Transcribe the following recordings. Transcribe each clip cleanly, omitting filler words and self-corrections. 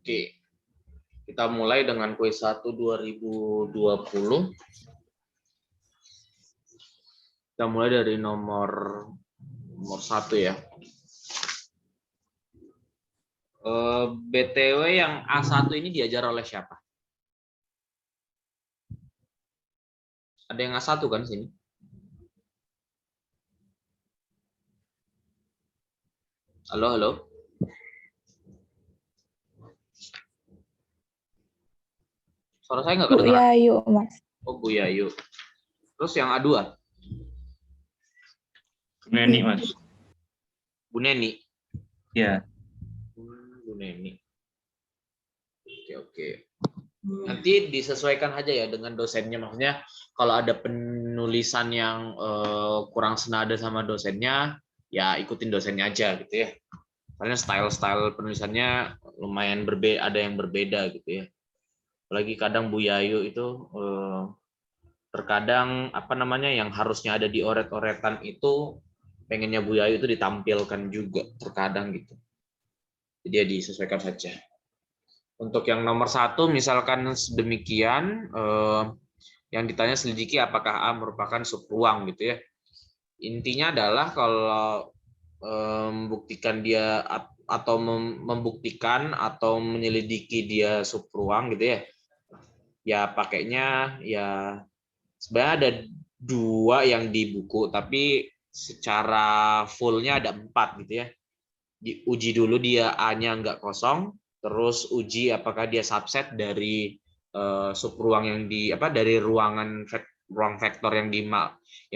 Oke, kita mulai dengan kuis 1 2020. Kita mulai dari nomor 1 ya. BTW yang A1 ini diajar oleh siapa? Ada yang A1 kan sini? Halo, halo. Suara saya nggak Bu kedengaran? Yayu, Mas. Oh, Bu Yayu. Terus yang A2? Bu Neni, Mas. Bu Neni. Ya. Bu Neni. Oke. Nanti disesuaikan aja ya dengan dosennya. Maksudnya kalau ada penulisan yang kurang senada sama dosennya, ya ikutin dosennya aja gitu ya. Karena style penulisannya lumayan berbeda, ada yang berbeda gitu ya. Apalagi kadang Bu Yayu itu terkadang apa namanya yang harusnya ada di oret-oretan itu pengennya Bu Yayu itu ditampilkan juga terkadang gitu. Jadi ya disesuaikan saja. Untuk yang nomor 1 misalkan demikian, yang ditanya selidiki apakah A merupakan subruang gitu ya. Intinya adalah kalau membuktikan dia atau membuktikan atau menyelidiki dia subruang gitu ya. Ya pakainya ya sebenarnya ada 2 yang di buku tapi secara fullnya ada 4 gitu ya. Diuji dulu dia A-nya nggak kosong, terus uji apakah dia subset dari subruang yang dari ruang vektor yang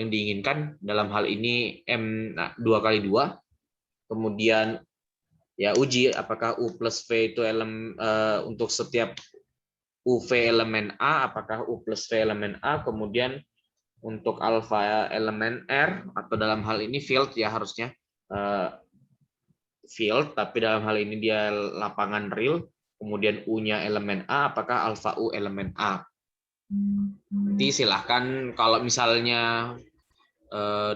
diinginkan, dalam hal ini M 2x2. Kemudian ya uji apakah U plus V itu untuk setiap UV elemen A, apakah U plus V elemen A, kemudian untuk alfa elemen R, atau dalam hal ini field ya harusnya field, tapi dalam hal ini dia lapangan real, kemudian U-nya elemen A, apakah alfa U elemen A. Nanti silahkan kalau misalnya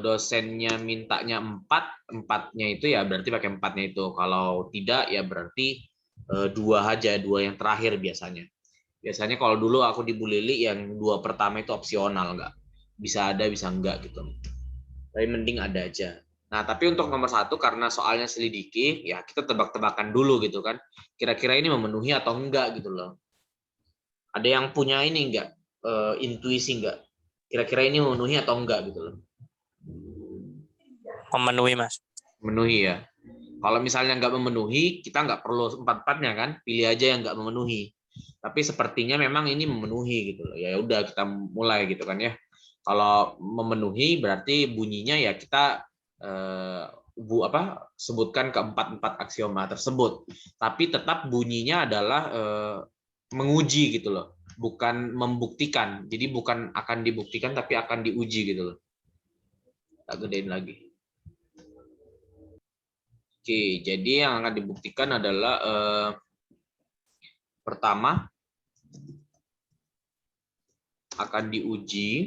dosennya mintanya 4-nya itu ya berarti pakai 4-nya itu. Kalau tidak ya berarti 2 aja, 2 yang terakhir biasanya. Biasanya kalau dulu aku di Bu Lili yang 2 pertama itu opsional, nggak bisa ada bisa enggak gitu. Tapi mending ada aja. Nah, tapi untuk nomor 1 karena soalnya selidiki, ya kita tebak-tebakan dulu gitu kan. Kira-kira ini memenuhi atau enggak gitu loh. Ada yang punya ini enggak? Intuisi enggak? Kira-kira ini memenuhi atau enggak gitu loh. Memenuhi, Mas. Memenuhi ya. Kalau misalnya nggak memenuhi, kita nggak perlu 4-4-nya kan, pilih aja yang nggak memenuhi. Tapi sepertinya memang ini memenuhi gitu loh. Ya udah kita mulai gitu kan ya. Kalau memenuhi berarti bunyinya ya kita sebutkan keempat-empat aksioma tersebut. Tapi tetap bunyinya adalah menguji gitu loh, bukan membuktikan. Jadi bukan akan dibuktikan tapi akan diuji gitu loh. Tak gedein lagi. Oke, jadi yang akan dibuktikan adalah pertama akan diuji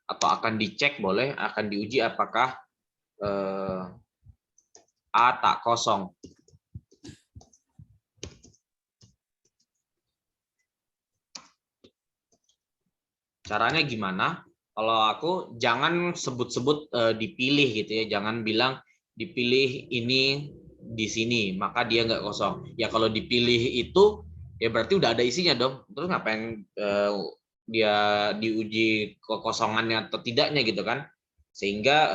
atau akan dicek boleh, akan diuji apakah A tak kosong. Caranya gimana? Kalau aku jangan sebut-sebut dipilih gitu ya, jangan bilang dipilih ini di sini maka dia nggak kosong. Ya kalau dipilih itu ya berarti udah ada isinya dong. Terus ngapain dia diuji kekosongannya atau tidaknya gitu kan? Sehingga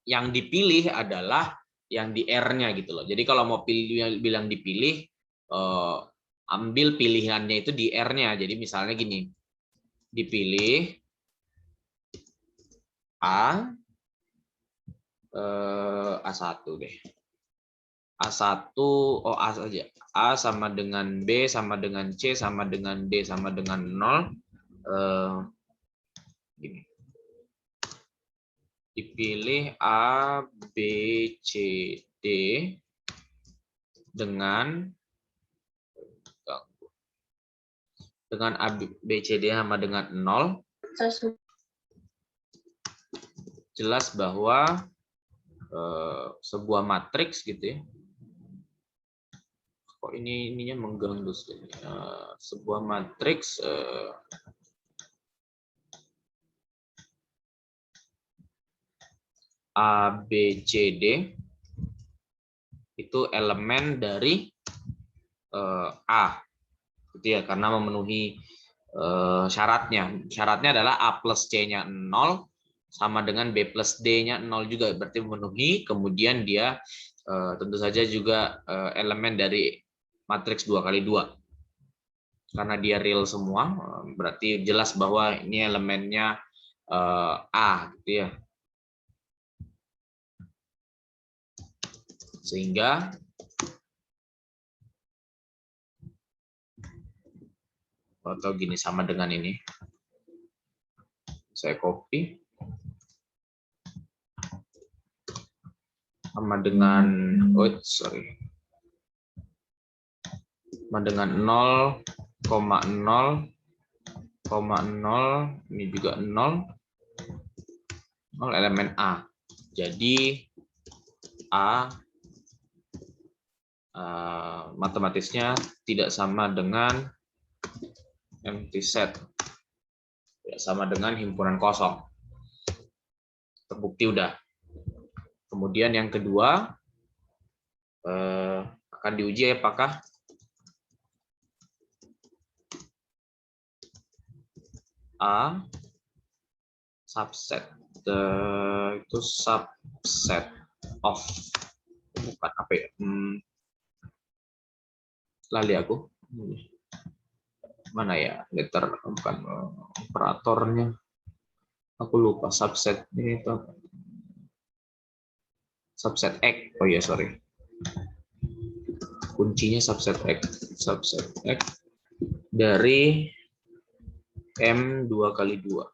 yang dipilih adalah yang di R-nya gitu loh. Jadi kalau mau bilang dipilih, ambil pilihannya itu di R-nya. Jadi misalnya gini, dipilih A1 deh. A1, A saja. A sama dengan B sama dengan C sama dengan D sama dengan 0. Gini. Dipilih A, B, C, D dengan A, B, C, D sama dengan 0. Jelas bahwa sebuah matriks gitu ya. Kok ininya mengganggu sekali. Sebuah matriks A, B, C, D itu elemen dari A, gitu ya, karena memenuhi syaratnya. Syaratnya adalah A plus C-nya 0 sama dengan B plus D-nya 0 juga, berarti memenuhi. Kemudian dia tentu saja juga elemen dari matriks 2 kali 2. Karena dia real semua, berarti jelas bahwa ini elemennya A, gitu ya. Sehingga atau gini, sama dengan ini. Saya copy. Sama dengan sama dengan 0,0, ini juga 0 elemen A. Jadi A matematisnya tidak sama dengan empty set, tidak sama dengan himpunan kosong. Terbukti udah. Kemudian yang kedua akan diuji apakah A subset itu subset of, bukan apa ya, lali aku mana ya, letter, bukan operatornya, aku lupa. Subset ini itu subset X, oh ya sorry, kuncinya subset X dari M 2 kali 2.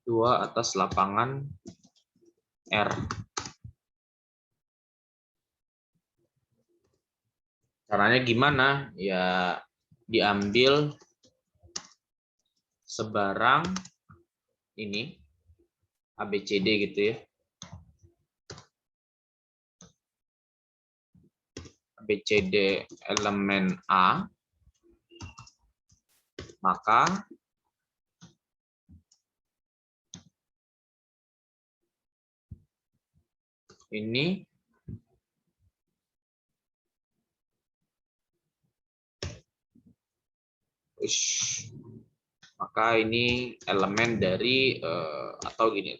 Dua atas lapangan R. Caranya gimana? Ya diambil sebarang ini ABCD gitu ya. ABCD elemen A, maka ini elemen dari atau gini,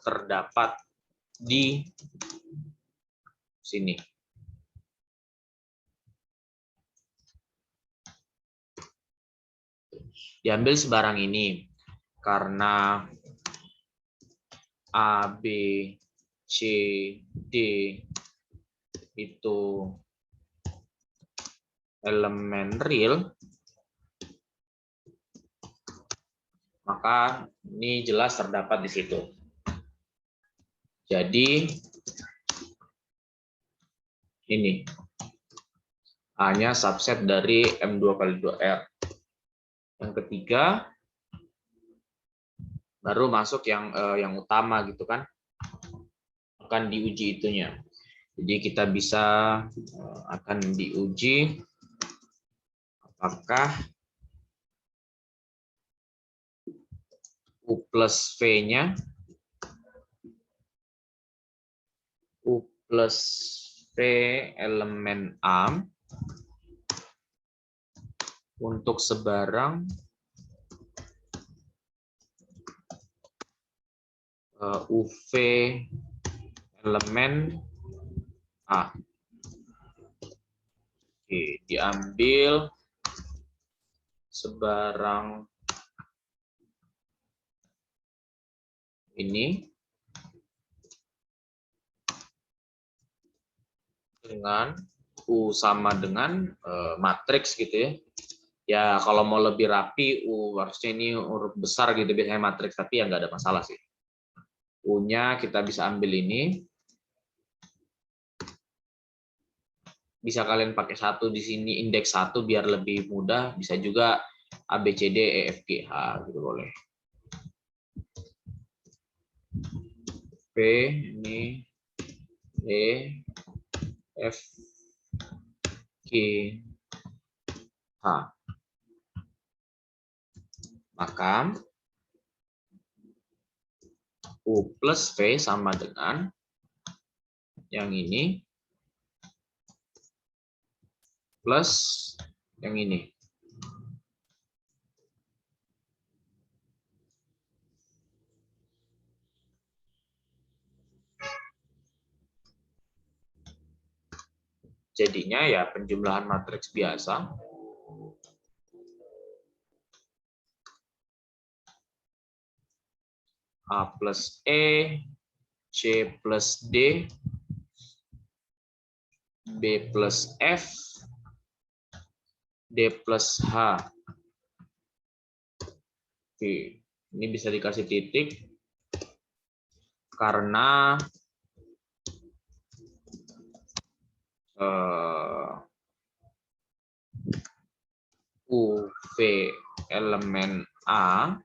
terdapat di sini. Diambil sebarang ini karena A, B, C, D itu elemen real, maka ini jelas terdapat di situ. Jadi ini A-nya subset dari M2 kali 2R. Yang ketiga baru masuk yang utama gitu kan, akan diuji itunya. Jadi kita bisa akan diuji apakah U plus V-nya, U plus V elemen A untuk sebarang UV elemen A. Oke, diambil sebarang ini dengan U sama dengan matriks gitu ya. Ya kalau mau lebih rapi U harusnya ini huruf besar gitu biasanya matriks, tapi ya nggak ada masalah sih. U-nya kita bisa ambil ini. Bisa kalian pakai satu di sini, indeks 1 biar lebih mudah. Bisa juga A, B, C, D, E, F, G, H gitu boleh. ini E, F, G, H. Maka U plus V sama dengan yang ini plus yang ini. Jadinya ya penjumlahan matriks biasa. A plus E, C plus D, B plus F, D plus H. Oke, ini bisa dikasih titik karena UV elemen A,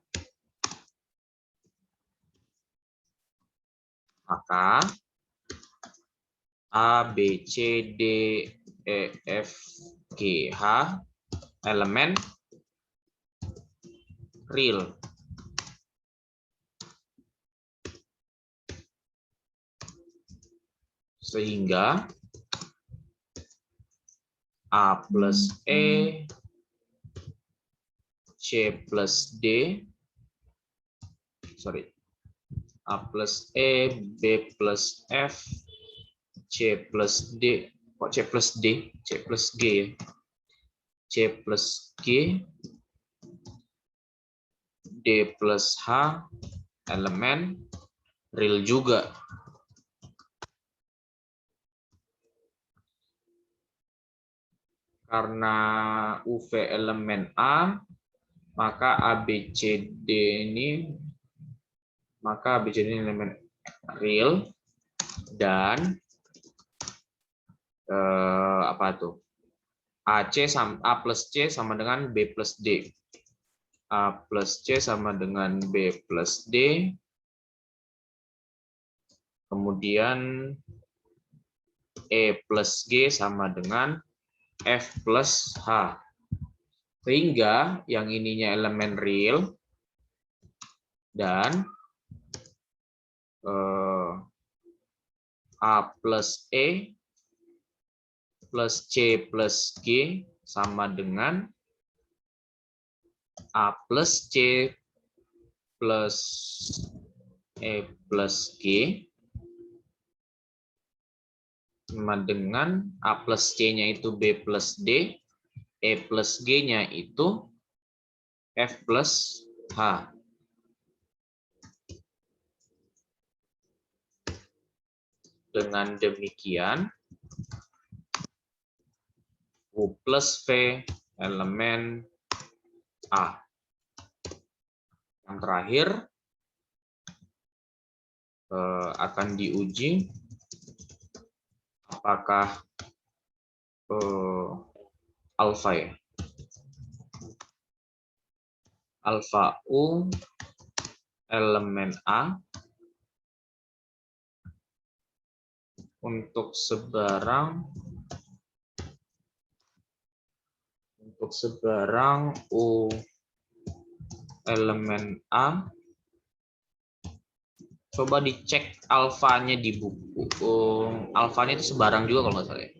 maka A, B, C, D, E, F, G, H elemen real. Sehingga A plus E, C plus D, A plus E, B plus F, C plus D, kok C plus D, C plus G, C plus G, D plus H, elemen real juga. Karena UV elemen A, maka ABCD ini elemen real dan apa tuh? A plus C sama dengan B plus D. A plus C sama dengan B plus D. Kemudian E plus G sama dengan F plus H. Sehingga yang ininya elemen real dan A plus E plus C plus G sama dengan A plus C plus E plus G sama dengan A plus C-nya itu B plus D, E plus G-nya itu F plus H. Dengan demikian, U plus V elemen A. Yang terakhir akan diuji apakah alfa ya. Alfa U elemen A untuk sebarang U elemen A. Coba dicek alfanya di buku. Alfanya itu sebarang juga kalau nggak salah ya.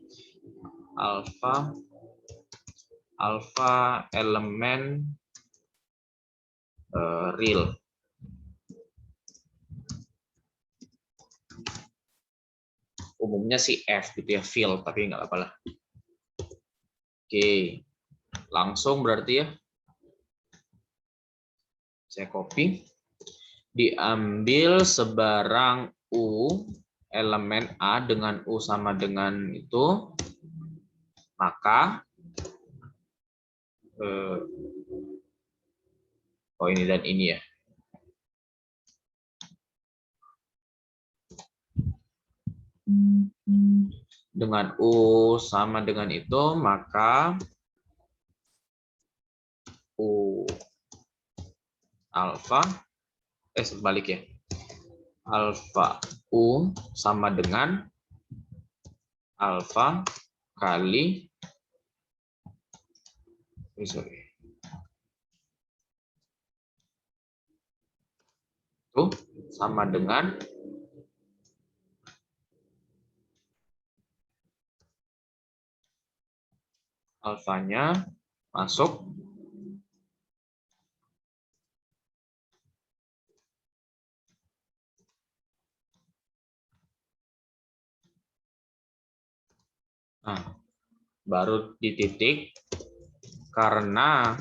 Alfa elemen real. Umumnya sih F gitu ya, field, tapi nggak apa-apa lah. Oke, langsung berarti ya. Saya copy. Diambil sebarang U elemen A dengan U sama dengan itu, maka ini dan ini ya. Dengan U sama dengan itu, maka U alfa, sebalik ya. alfa U sama dengan alfa kali itu sama dengan alfanya masuk baru di titik karena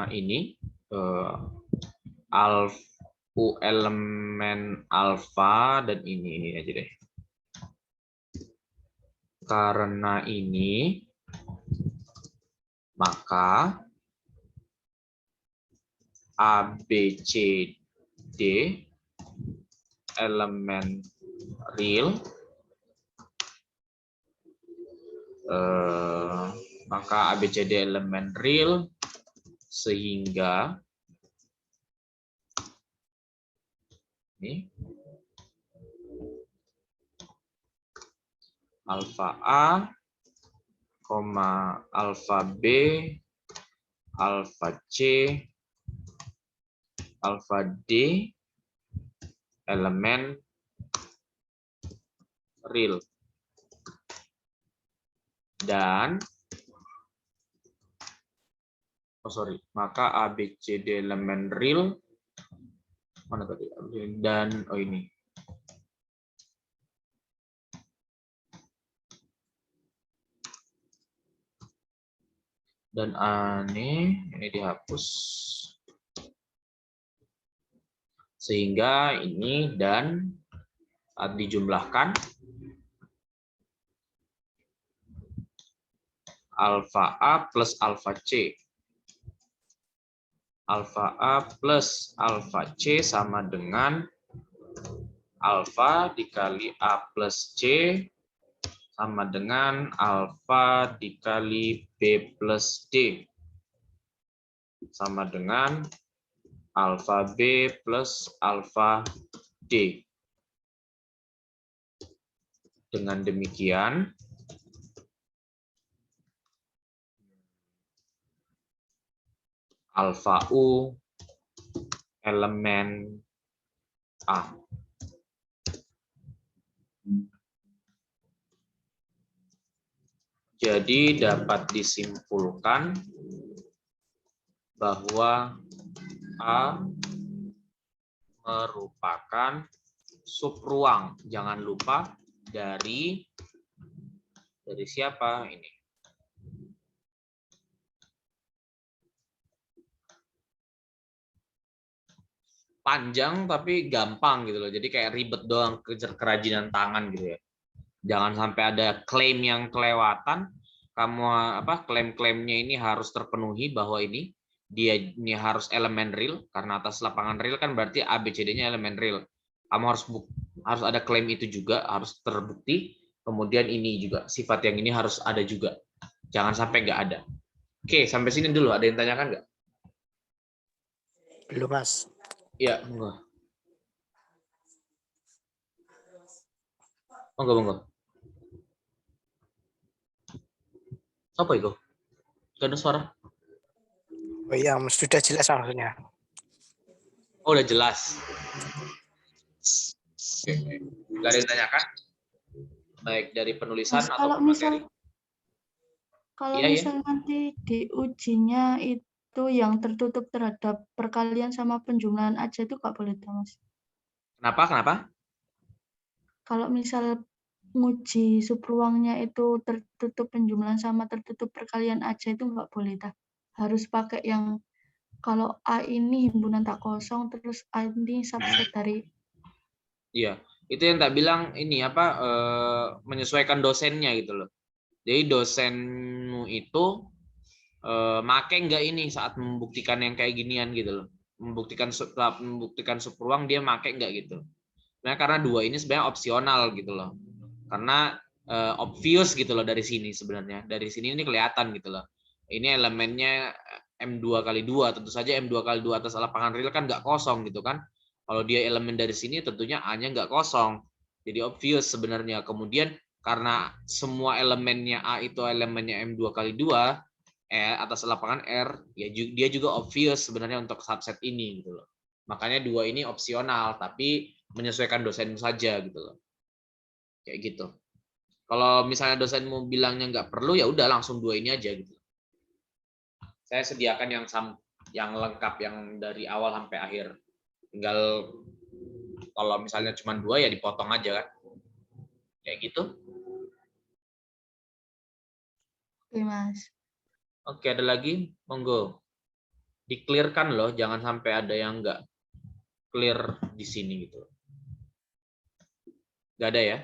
ini U elemen alfa dan ini aja deh. Karena ini maka A, B, C, D elemen real, maka A, B, C, D elemen real sehingga ini alfa A, alfa B, alfa C, alfa D elemen real. Dan maka A, B, C, D elemen real mana tadi? Dan ini. Dan ini dihapus. Sehingga ini dan saat dijumlahkan alfa A plus alfa C. Alfa A plus alfa C sama dengan alfa dikali A plus C sama dengan alfa dikali B plus D sama dengan alfa B plus alfa D. Dengan demikian, alfa U elemen A. Jadi dapat disimpulkan bahwa A merupakan subruang. Jangan lupa dari siapa ini? Panjang tapi gampang gitu loh. Jadi kayak ribet doang, kerajinan tangan gitu ya. Jangan sampai ada klaim yang kelewatan. Kamu klaim-klaimnya ini harus terpenuhi bahwa ini harus elemen real, karena atas lapangan real kan berarti A, B, C, D-nya elemen real. Kamu harus ada klaim itu juga, harus terbukti. Kemudian ini juga sifat yang ini harus ada juga. Jangan sampai nggak ada. Oke, sampai sini dulu. Ada yang tanyakan nggak? Belum, Mas. Iya, enggak. Enggak. Apa itu? Gak ada suara. Oh iya, sudah jelas maksudnya. Oh, udah jelas. Oke. Gak ada yang tanyakan? Baik dari penulisan Mas, atau materi. Kalau Iya, misal nanti diujinya itu yang tertutup terhadap perkalian sama penjumlahan aja itu nggak boleh, Mas. Kenapa? Kalau misal nguji subruangnya itu tertutup penjumlahan sama tertutup perkalian aja itu nggak boleh, harus pakai yang kalau A ini himpunan tak kosong, terus A ini subset dari. Iya, itu yang tak bilang ini menyesuaikan dosennya gitu loh. Jadi dosenmu itu make nggak ini saat membuktikan yang kayak ginian gitu loh. Membuktikan subruang dia make nggak gitu. Nah, karena dua ini sebenarnya opsional gitu loh. Karena obvious gitu loh dari sini sebenarnya. Dari sini ini kelihatan gitu loh. Ini elemennya M2 kali 2, tentu saja M2 kali 2 atas lapangan real kan nggak kosong gitu kan. Kalau dia elemen dari sini tentunya A-nya nggak kosong. Jadi obvious sebenarnya. Kemudian karena semua elemennya A itu elemennya M2 kali 2 atas lapangan R, ya dia juga obvious sebenarnya untuk subset ini gitu loh. Makanya 2 ini opsional, tapi menyesuaikan dosenmu saja gitu loh. Kayak gitu. Kalau misalnya dosenmu bilangnya nggak perlu, ya udah langsung 2 ini aja gitu. Saya sediakan yang lengkap yang dari awal sampai akhir. Tinggal kalau misalnya cuma 2 ya dipotong aja kan. Kayak gitu. Oke, Mas. Oke, ada lagi? Monggo. Di-clear-kan loh, jangan sampai ada yang nggak clear di sini gitu. Nggak ada ya?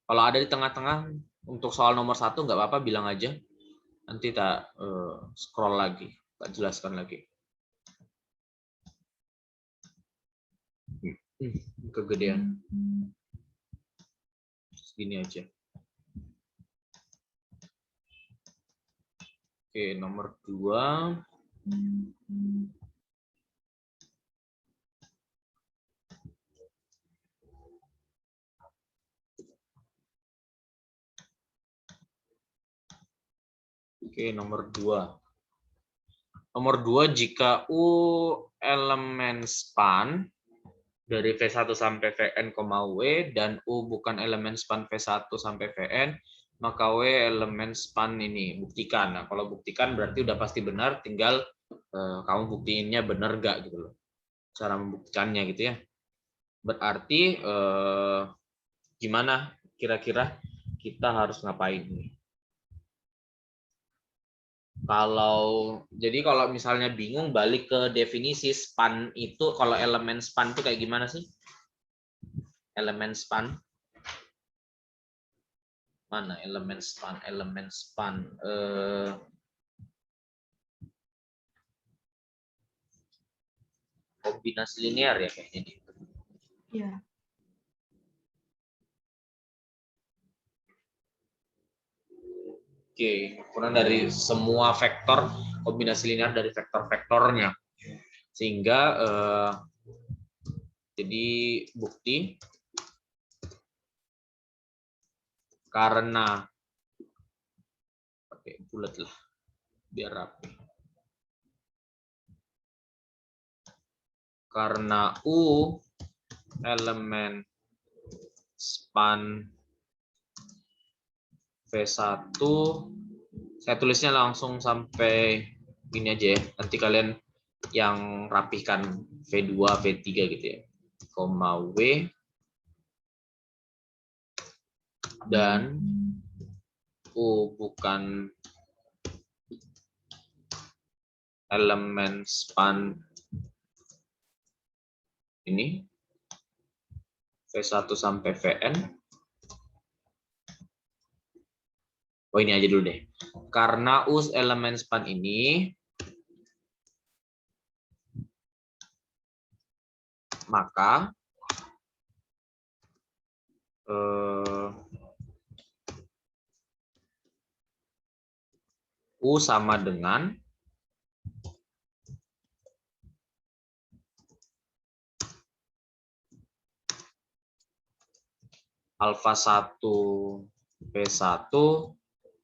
Kalau ada di tengah-tengah untuk soal nomor 1 nggak apa-apa, bilang aja. Nanti tak scroll lagi, tak jelaskan lagi. Kegedean. Segini aja. Oke, nomor 2. Oke, nomor 2. Nomor 2, jika U elemen span dari V1 sampai Vn, W, dan U bukan elemen span V1 sampai Vn, maka W elemen span ini. Buktikan. Nah, kalau buktikan berarti udah pasti benar, tinggal kamu buktiinnya benar nggak gitu loh. Cara membuktikannya gitu ya. Berarti gimana kira-kira kita harus ngapain nih? Kalau misalnya bingung, balik ke definisi span itu. Kalau elemen span itu kayak gimana sih? Elemen span mana? Elemen span kombinasi linear ya kayaknya. Iya. Oke, kurang dari semua vektor, kombinasi linear dari vektor-vektornya, sehingga jadi bukti karena pakai bulat lah biar rapi. Karena U elemen span V1, saya tulisnya langsung sampai ini aja ya. Nanti kalian yang rapihkan V2, V3 gitu ya. Koma W dan U bukan elemen span ini V1 sampai Vn. Oh, ini aja dulu deh. Karena U elemen span ini, maka U sama dengan alfa 1 P1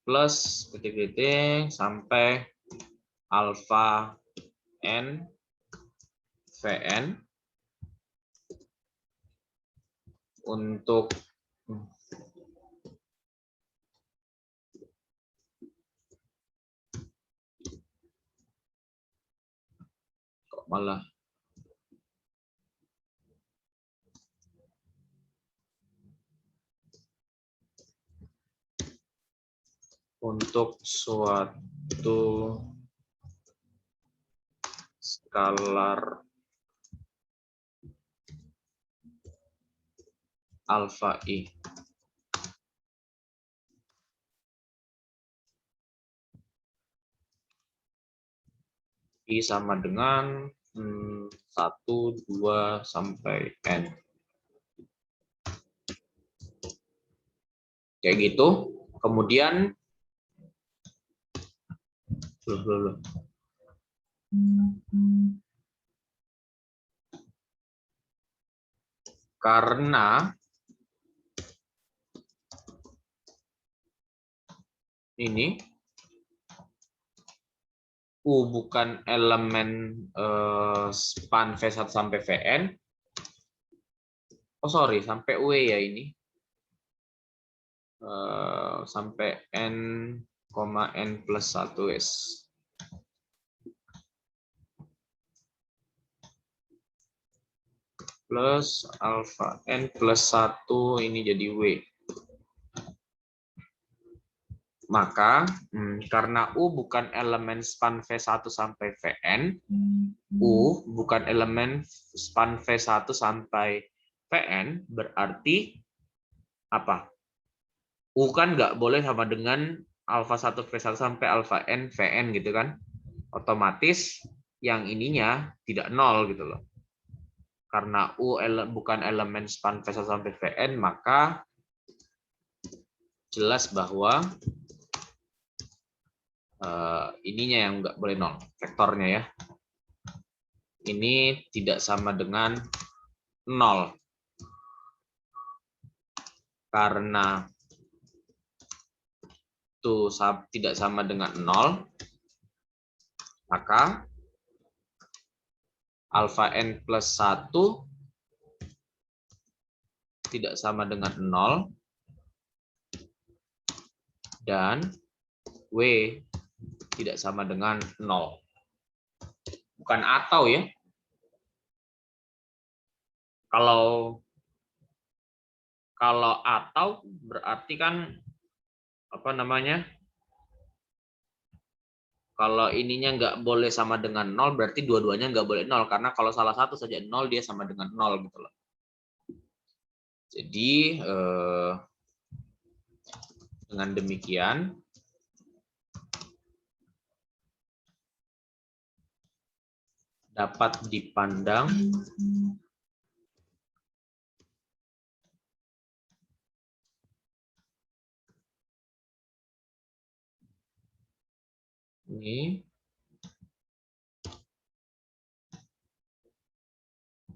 plus titik-titik sampai alfa N Vn untuk kok malah untuk suatu skalar alfa I. I sama dengan 1, 2, sampai N. Kayak gitu. Kemudian Karena ini U bukan elemen span V1 sampai Vn. Oh sorry, sampai W ya ini. Sampai N, N plus 1S. Plus alpha N plus 1 ini jadi W. Maka karena U bukan elemen span V1 sampai Vn, U bukan elemen span V1 sampai Vn, berarti apa? U kan nggak boleh sama dengan alpha 1 V1 sampai alpha N Vn gitu kan. Otomatis yang ininya tidak nol gitu loh. Karena U bukan elemen span V1 sampai Vn, maka jelas bahwa ininya yang nggak boleh nol, vektornya ya. Ini tidak sama dengan nol. Karena itu tidak sama dengan nol, maka alpha N plus 1 tidak sama dengan 0, dan W tidak sama dengan 0. Bukan atau ya. Kalau atau berarti kan apa namanya? Kalau ininya nggak boleh sama dengan 0, berarti dua-duanya nggak boleh 0. Karena kalau salah satu saja 0, dia sama dengan 0 gitu loh. Jadi dengan demikian dapat dipandang ini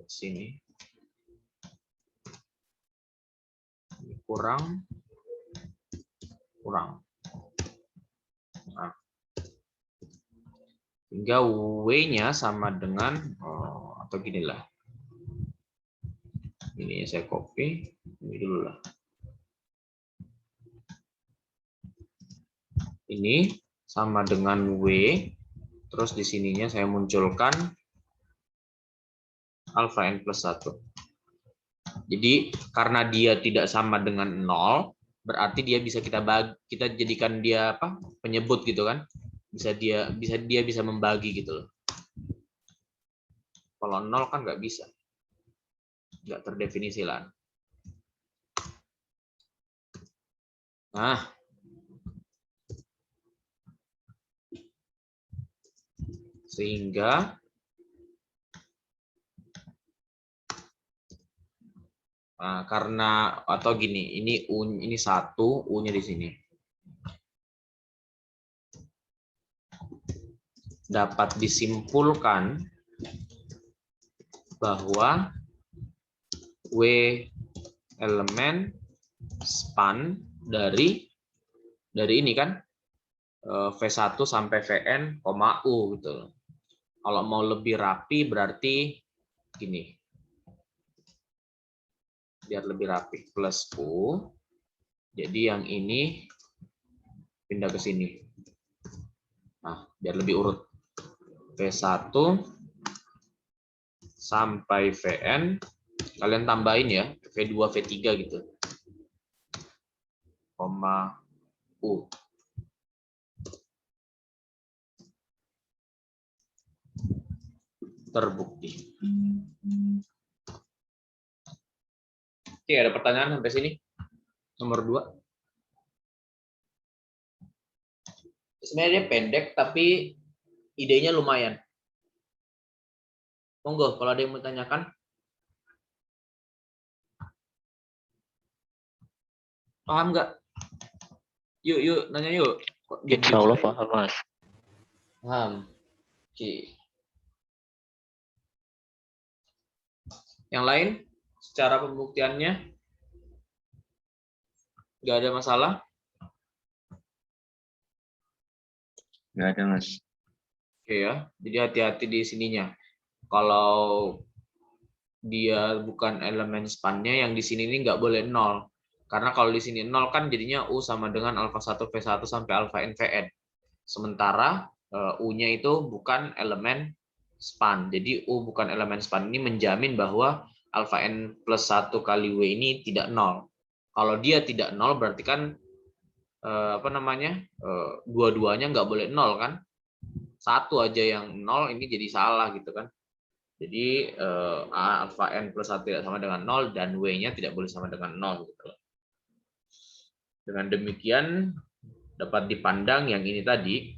sini ini kurang. Nah, hingga W-nya sama dengan atau ginilah. Ini saya copy, ini dulu lah. Ini sama dengan W, terus di sininya saya munculkan alpha N plus 1. Jadi karena dia tidak sama dengan 0, berarti dia bisa kita jadikan dia apa? Penyebut gitu kan. Dia bisa membagi gitu loh. Kalau 0 kan nggak bisa. Nggak terdefinisi lah. Nah, sehingga karena atau gini, ini ini 1, U-nya di sini. Dapat disimpulkan bahwa W elemen span dari ini kan V1 sampai Vn, U gitu. Kalau mau lebih rapi berarti gini. Biar lebih rapi, plus U. Jadi yang ini pindah ke sini. Nah, biar lebih urut. V1 sampai Vn, kalian tambahin ya, V2, V3 gitu. U. Terbukti. Oke, ada pertanyaan sampai sini? Nomor 2. Sebenarnya pendek, tapi idenya lumayan. Monggo, kalau ada yang mau tanyakan. Paham nggak? Yuk, nanya yuk. Insya Allah paham, Mas. Paham. Oke. Yang lain secara pembuktiannya nggak ada masalah? Nggak ada, Mas. Oke ya, jadi hati-hati di sininya. Kalau dia bukan elemen span-nya, yang di sini ini nggak boleh 0. Karena kalau di sini 0 kan jadinya U sama dengan alfa 1 V1 sampai alfa N Vn. Sementara U-nya itu bukan elemen span. Jadi U bukan elemen span ini menjamin bahwa alfa N plus 1 kali W ini tidak 0. Kalau dia tidak 0 berarti kan dua-duanya nggak boleh 0 kan? Satu aja yang 0 ini jadi salah gitu kan. Jadi alfa N plus 1 tidak sama dengan 0 dan W-nya tidak boleh sama dengan 0 gitu. Dengan demikian dapat dipandang yang ini tadi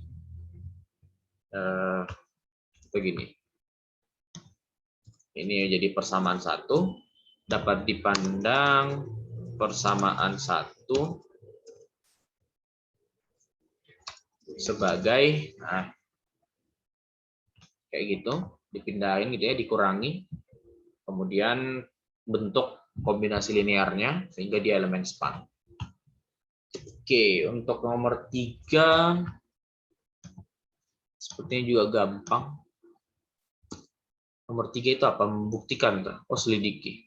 begini. Ini jadi persamaan 1 dapat dipandang persamaan 1 sebagai kayak gitu, dipindahin gitu ya, dikurangi, kemudian bentuk kombinasi linearnya sehingga dia elemen span. Oke, untuk nomor 3 sepertinya juga gampang. Nomor 3 itu apa? Membuktikan. Oh, selidiki.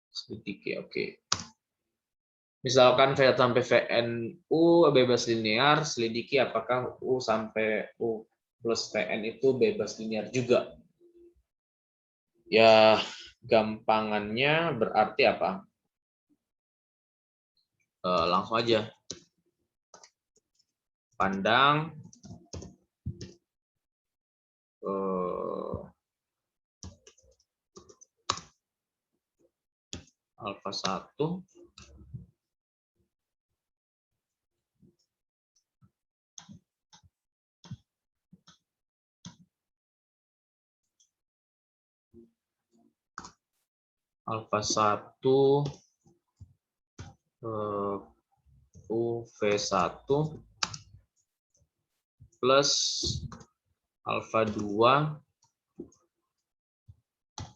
Selidiki, oke. Misalkan V sampai Vn U bebas linear, selidiki apakah U sampai U plus Vn itu bebas linear juga. Ya, gampangannya berarti apa? Langsung aja. Pandang alfa 1 alfa 1 UV1 plus alfa 2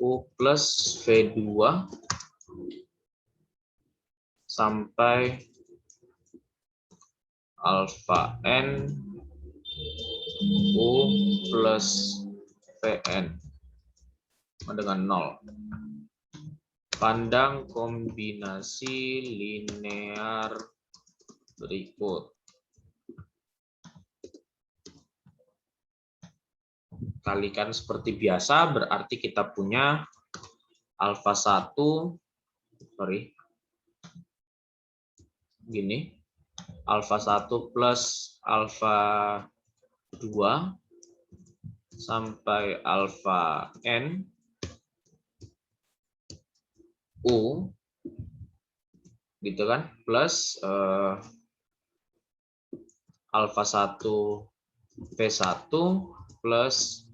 U plus V2 sampai alfa N U plus Vn dengan 0. Pandang kombinasi linear berikut. Kalikan seperti biasa, berarti kita punya alfa 1, gini, alfa 1 plus alfa 2 sampai alfa N U gitu kan, plus alfa 1 V1 plus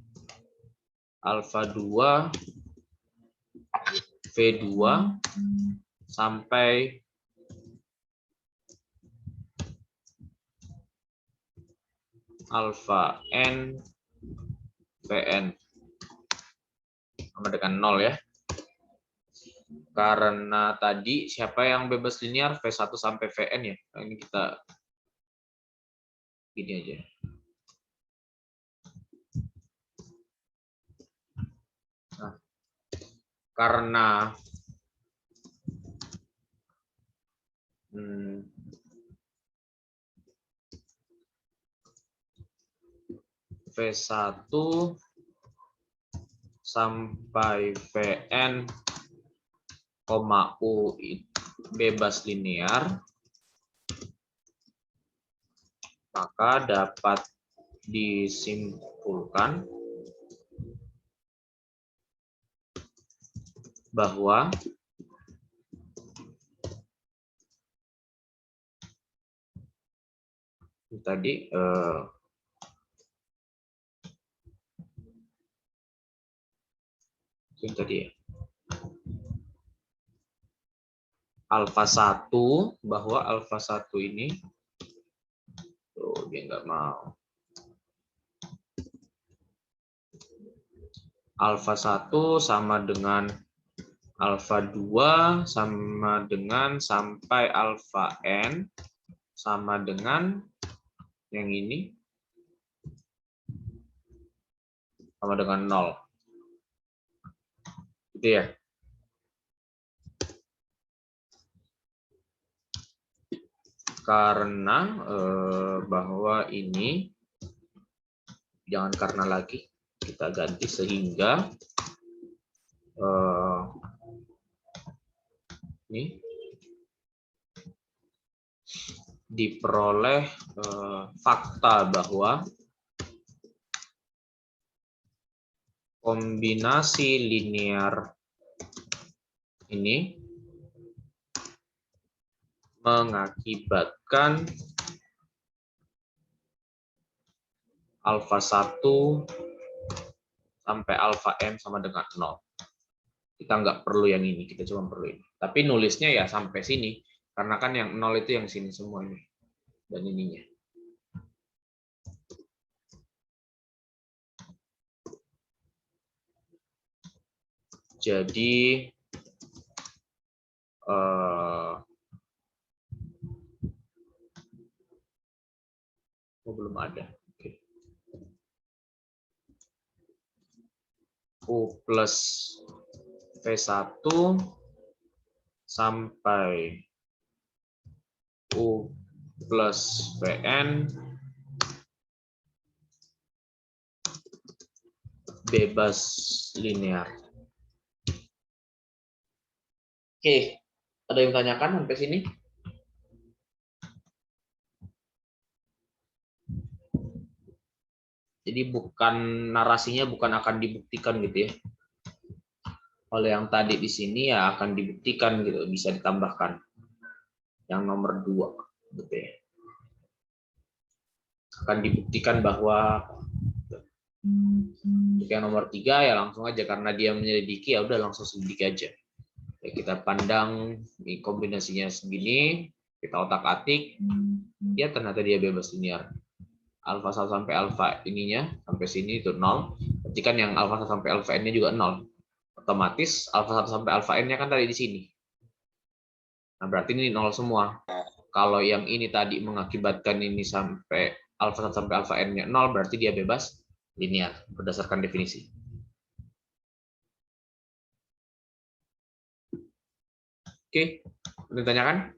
alfa 2 V2 sampai alfa N Vn sama dengan 0 ya. Karena tadi siapa yang bebas linear V1 sampai Vn ya. Nah, ini kita gini aja. Nah, karena V1 sampai Vn, U bebas linear, maka dapat disimpulkan bahwa tadi ya. Alfa 1, bahwa alfa 1 ini dia nggak mau. alfa 1 sama dengan alfa 2 sama dengan sampai alfa n sama dengan yang ini sama dengan 0. Gitu ya. Karena bahwa ini, jangan karena lagi, kita ganti sehingga ini diperoleh fakta bahwa kombinasi linear ini mengakibatkan alfa 1 sampai alfa n sama dengan 0. Kita nggak perlu yang ini, kita cuma perlu ini. Tapi nulisnya ya sampai sini, karena kan yang 0 itu yang sini semua ini, dan ininya. Jadi, belum ada. Oke. U plus V1 sampai U plus Vn bebas linear. Oke, ada yang tanyakan sampai sini? Jadi bukan narasinya bukan akan dibuktikan gitu ya. Oleh yang tadi di sini ya akan dibuktikan gitu, bisa ditambahkan. Yang nomor 2 gitu ya. Akan dibuktikan bahwa yang nomor 3 ya langsung aja karena dia menyelidiki ya udah langsung selidiki aja. Ya, kita pandang kombinasinya segini, kita otak-atik, ya ternyata dia bebas linear. Alfa 1 sampai alfa ininya sampai sini itu 0. Berarti kan yang alfa 1 sampai alfa n-nya juga 0. Otomatis alfa 1 sampai alfa n-nya kan tadi di sini. Nah, berarti ini 0 semua. Kalau yang ini tadi mengakibatkan ini sampai alfa 1 sampai alfa n-nya 0, berarti dia bebas linear berdasarkan definisi. Oke, ada tanyakan?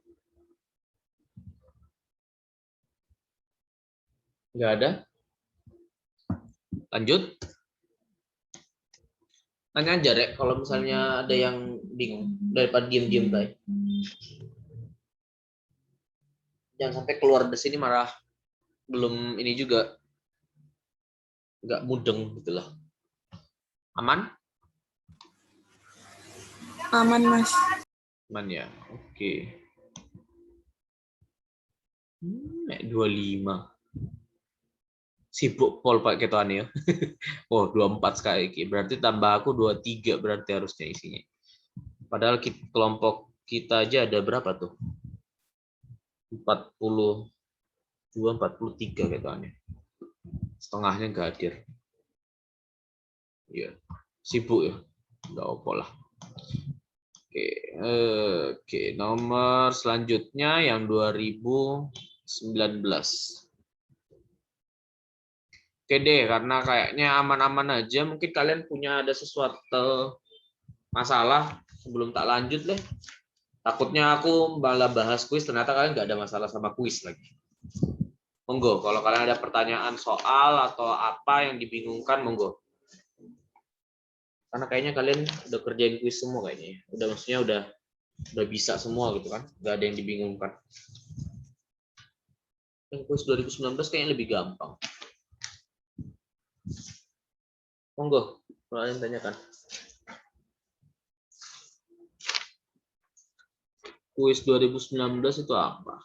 Nggak ada? Lanjut. Tanya aja, Rek, kalau misalnya ada yang bingung, daripada diem-diem, baik. Jangan sampai keluar dari sini marah. Belum ini juga. Nggak mudeng gitu loh. Aman? Aman, Mas. Aman ya, oke. 25. Sibuk pol Pak Ketuan ya. Oh, 24 sekali. Berarti tambah aku 23 berarti harusnya isinya. Padahal kelompok kita aja ada berapa tuh? 42, 43 Ketuannya. Setengahnya nggak hadir. Ya, sibuk ya. Nggak apa lah. Oke, nomor selanjutnya yang 2019. Oke deh, karena kayaknya aman-aman aja. Mungkin kalian punya ada sesuatu masalah sebelum tak lanjut deh. Takutnya aku malah bahas kuis, ternyata kalian nggak ada masalah sama kuis lagi. Monggo, kalau kalian ada pertanyaan soal atau apa yang dibingungkan, monggo. Karena kayaknya kalian udah kerjain kuis semua kayaknya. Udah maksudnya udah bisa semua gitu kan. Nggak ada yang dibingungkan. Yang kuis 2019 kayaknya lebih gampang. Monggo, kalau kalian tanyakan. Kuis 2019 itu apa?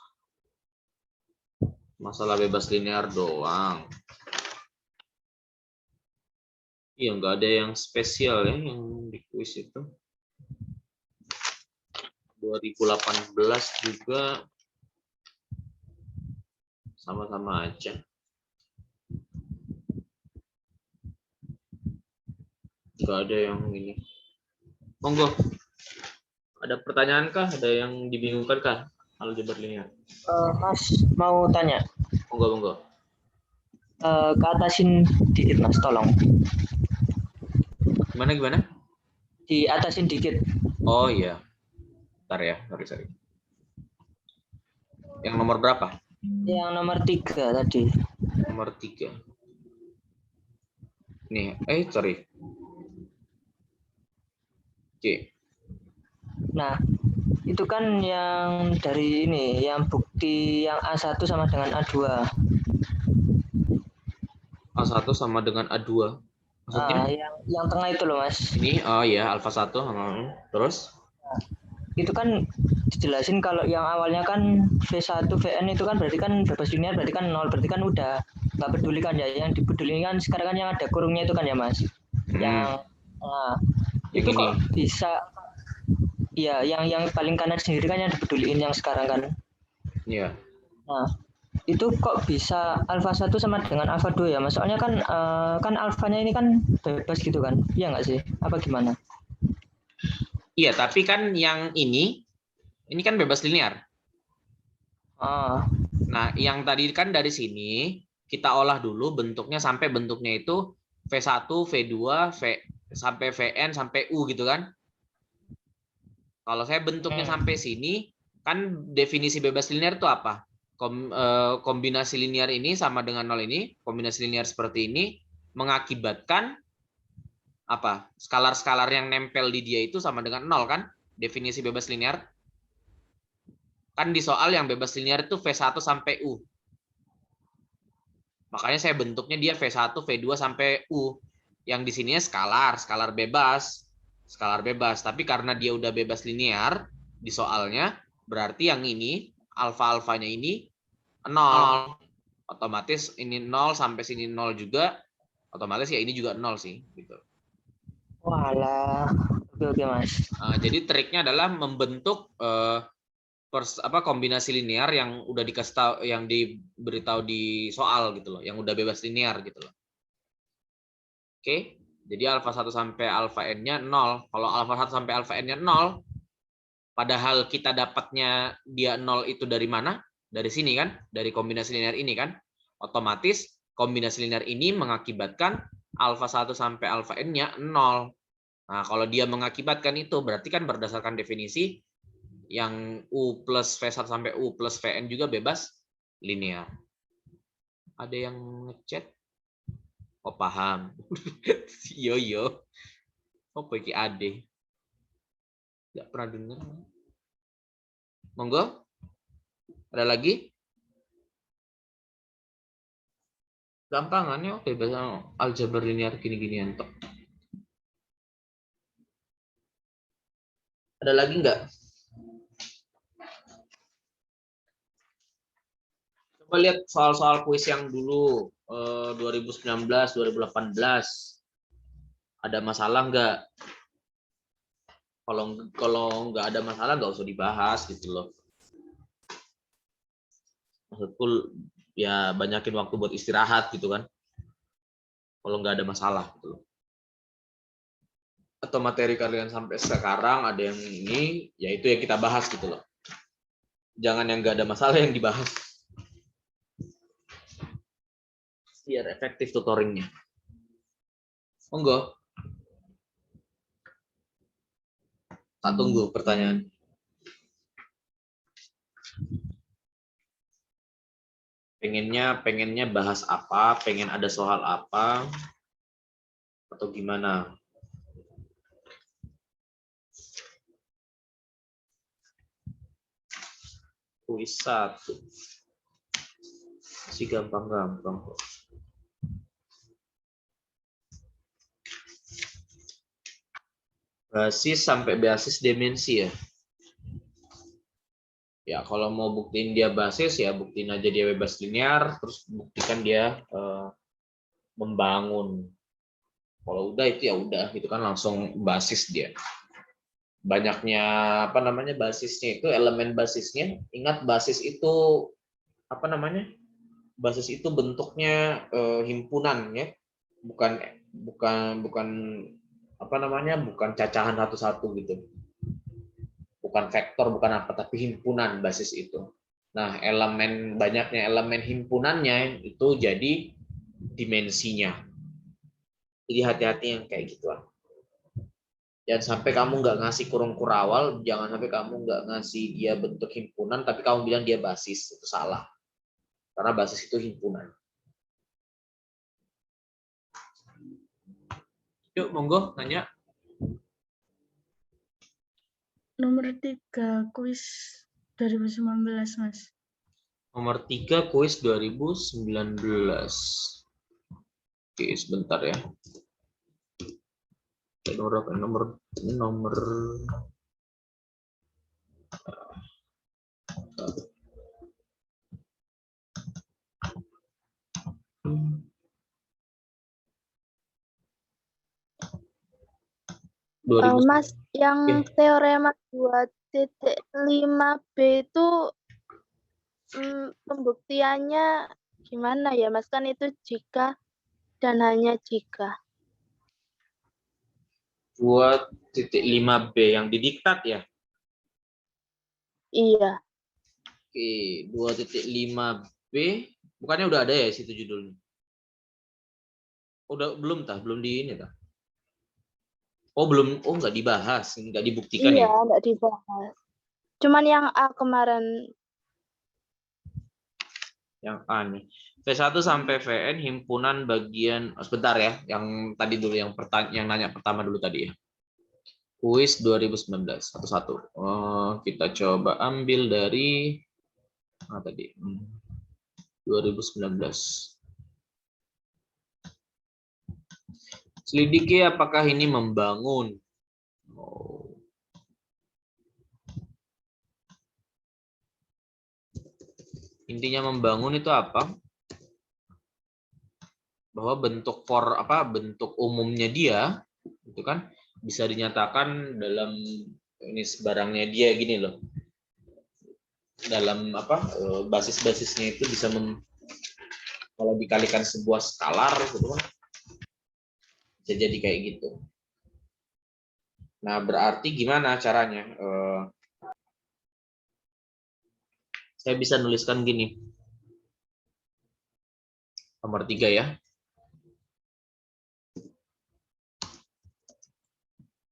Masalah bebas linear doang. Iya, nggak ada yang spesial ya yang di kuis itu. 2018 juga sama-sama aja. Nggak ada yang ini. Monggo. Ada pertanyaan kah? Ada yang dibingungkan kah? Aljabar linear. Mas mau tanya, Monggo. keatasin dikit Mas, tolong. Gimana? Diatasin dikit. Oh iya. Bentar ya, sorry. Yang nomor berapa? Yang nomor 3 tadi. Nomor 3. Nih, sorry. Oke. Nah, itu kan yang dari ini, yang bukti yang A1 sama dengan A2. A1 sama dengan A2. Maksudnya? Yang tengah itu loh, Mas. Ini, oh ya, alfa 1. Terus? Itu kan dijelasin kalau yang awalnya kan V1, Vn itu kan berarti kan bebas linear, berarti kan 0, berarti kan udah nggak peduli kan ya. Yang dipeduli kan sekarang kan yang ada kurungnya itu kan ya, Mas. Yang itu ini. kok bisa, ya yang paling kanan sendiri kan yang dipeduliin yang sekarang kan. Iya. Nah, itu kok bisa alfa 1 sama dengan alfa 2 ya, Mas? Soalnya kan kan alfanya ini kan bebas gitu kan. Iya nggak sih? Apa gimana? Iya, tapi kan yang ini kan bebas linear. Nah, yang tadi kan dari sini kita olah dulu bentuknya sampai bentuknya itu V1, V2, sampai Vn sampai U gitu kan. Kalau saya bentuknya sampai sini, kan definisi bebas linear itu apa? Kombinasi linear ini sama dengan 0 ini, kombinasi linear seperti ini mengakibatkan apa? Skalar-skalar yang nempel di dia itu sama dengan 0 kan? Definisi bebas linear. Kan di soal yang bebas linear itu V1 sampai U. Makanya saya bentuknya dia V1, V2 sampai U. Yang di sininya skalar bebas. Skalar bebas. Tapi karena dia udah bebas linear di soalnya, berarti yang ini, alfa-alfanya ini 0. Otomatis ini 0 sampai sini 0 juga. Otomatis ya ini juga 0 sih. Gitu. Walah, oke Mas. Jadi triknya adalah membentuk kombinasi linear yang udah dikasih tahu, yang diberitahu di soal gitu loh, yang udah bebas linear gitu loh. Oke, jadi alfa 1 sampai alfa n-nya 0. Kalau alfa 1 sampai alfa n-nya 0, padahal kita dapatnya dia 0 itu dari mana? Dari sini kan, dari kombinasi linear ini kan. Otomatis kombinasi linear ini mengakibatkan alfa 1 sampai alfa n-nya 0. Nah, kalau dia mengakibatkan itu, berarti kan berdasarkan definisi yang U plus V1 sampai U plus Vn juga bebas linear. Ada yang ngechat? Oh, paham. Yo. Oh, pergi ade. Nggak pernah dengar. Monggo. Ada lagi? Gampangannya bebas aljabar linear gini-ginian tok. Ada lagi nggak? Coba lihat soal-soal kuis yang dulu 2019, 2018. Ada masalah nggak? Kalau nggak ada masalah nggak usah dibahas gitu loh. Maksudku ya banyakin waktu buat istirahat gitu kan. Kalau nggak ada masalah gitu loh. Atau materi kalian sampai sekarang ada yang ini, ya itu yang kita bahas gitu loh. Jangan yang nggak ada masalah yang dibahas. Biar efektif tutoringnya. Monggo. Tak tunggu pertanyaan. Pengennya bahas apa? Pengen ada soal apa? Atau gimana? Kuis 1. Si gampang-gampang kok. Basis sampai basis dimensi ya. Ya kalau mau buktiin dia basis ya buktiin aja dia bebas linear, terus buktikan dia membangun. Kalau udah itu ya udah, itu kan langsung basis dia. Banyaknya basisnya itu, elemen basisnya. Ingat basis itu basis itu bentuknya himpunan ya, bukan apa namanya, bukan cacahan satu-satu gitu, bukan vektor, bukan apa, tapi himpunan basis itu. Nah, banyaknya elemen himpunannya itu jadi dimensinya. Jadi hati-hati yang kayak gituan. Jangan sampai kamu nggak ngasih kurung kurawal, jangan sampai kamu nggak ngasih dia bentuk himpunan, tapi kamu bilang dia basis, itu salah. Karena basis itu himpunan. Yuk, monggo nanya. Nomor 3 kuis 2019, Mas. Nomor 3 kuis 2019. Oke, sebentar ya. Nomor 2000. Mas, yang teorema 2.5b itu pembuktiannya gimana ya, Mas? Kan itu jika dan hanya jika. 2.5b yang didiktat ya? Iya. Oke, 2.5b bukannya udah ada ya situ judulnya? Udah belum tah? Belum di ini tah? Oh, belum. Oh, nggak dibahas, nggak dibuktikan Iya, ya? nggak dibahas. Cuman yang A kemarin. Yang A nih. V1 sampai Vn himpunan bagian, sebentar ya, yang tadi dulu, yang nanya pertama dulu tadi ya. Kuis 2019 satu-satu. Kita coba ambil dari tadi 2019. Selidiki apakah ini membangun. Intinya membangun itu apa? Bahwa bentuk bentuk umumnya dia itu kan bisa dinyatakan dalam ini barangnya dia gini loh. Dalam basis-basisnya itu bisa kalau dikalikan sebuah skalar gitu kan bisa jadi kayak gitu. Nah, berarti gimana caranya? Saya bisa nuliskan gini. Nomor 3 ya.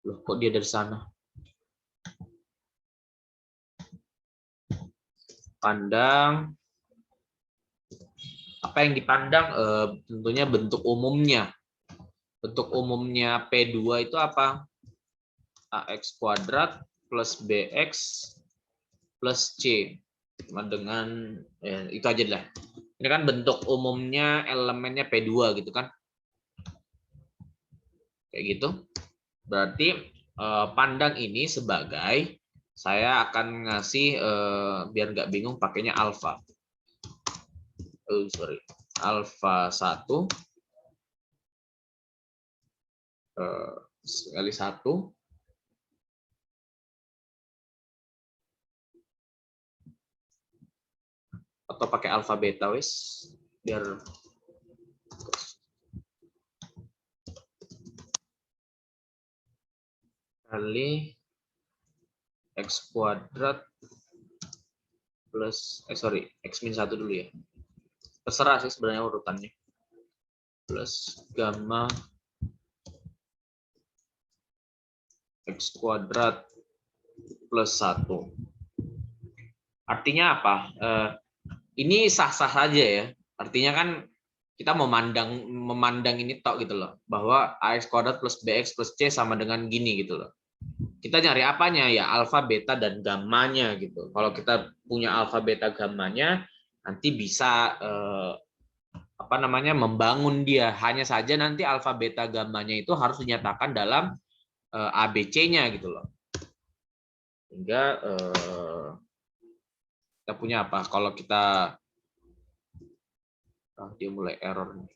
Loh, kok dia dari sana? Pandang. Apa yang dipandang? Tentunya bentuk umumnya. Bentuk umumnya P2 itu apa? AX kuadrat plus BX plus C. Dengan itu aja lah. Ini kan bentuk umumnya elemennya P2 gitu kan. Kayak gitu. Berarti pandang ini sebagai, saya akan ngasih biar nggak bingung pakainya alfa. Alfa 1 kali 1 atau pakai alfa beta wis biar kali x kuadrat plus x min 1 dulu ya. Terserah sih sebenarnya urutannya. Plus gamma x kuadrat plus 1. Artinya apa? Ini sah-sah saja ya. Artinya kan kita memandang ini tok gitu loh. Bahwa ax kuadrat plus bx plus c sama dengan gini gitu loh. Kita nyari apanya ya? Alfa, beta, dan gammanya gitu. Kalau kita punya alfa, beta, gammanya, nanti bisa membangun dia. Hanya saja nanti alfa, beta, gammanya itu harus dinyatakan dalam ABC-nya gitu loh. Sehingga kita punya apa? Kalau kita dia mulai error nih.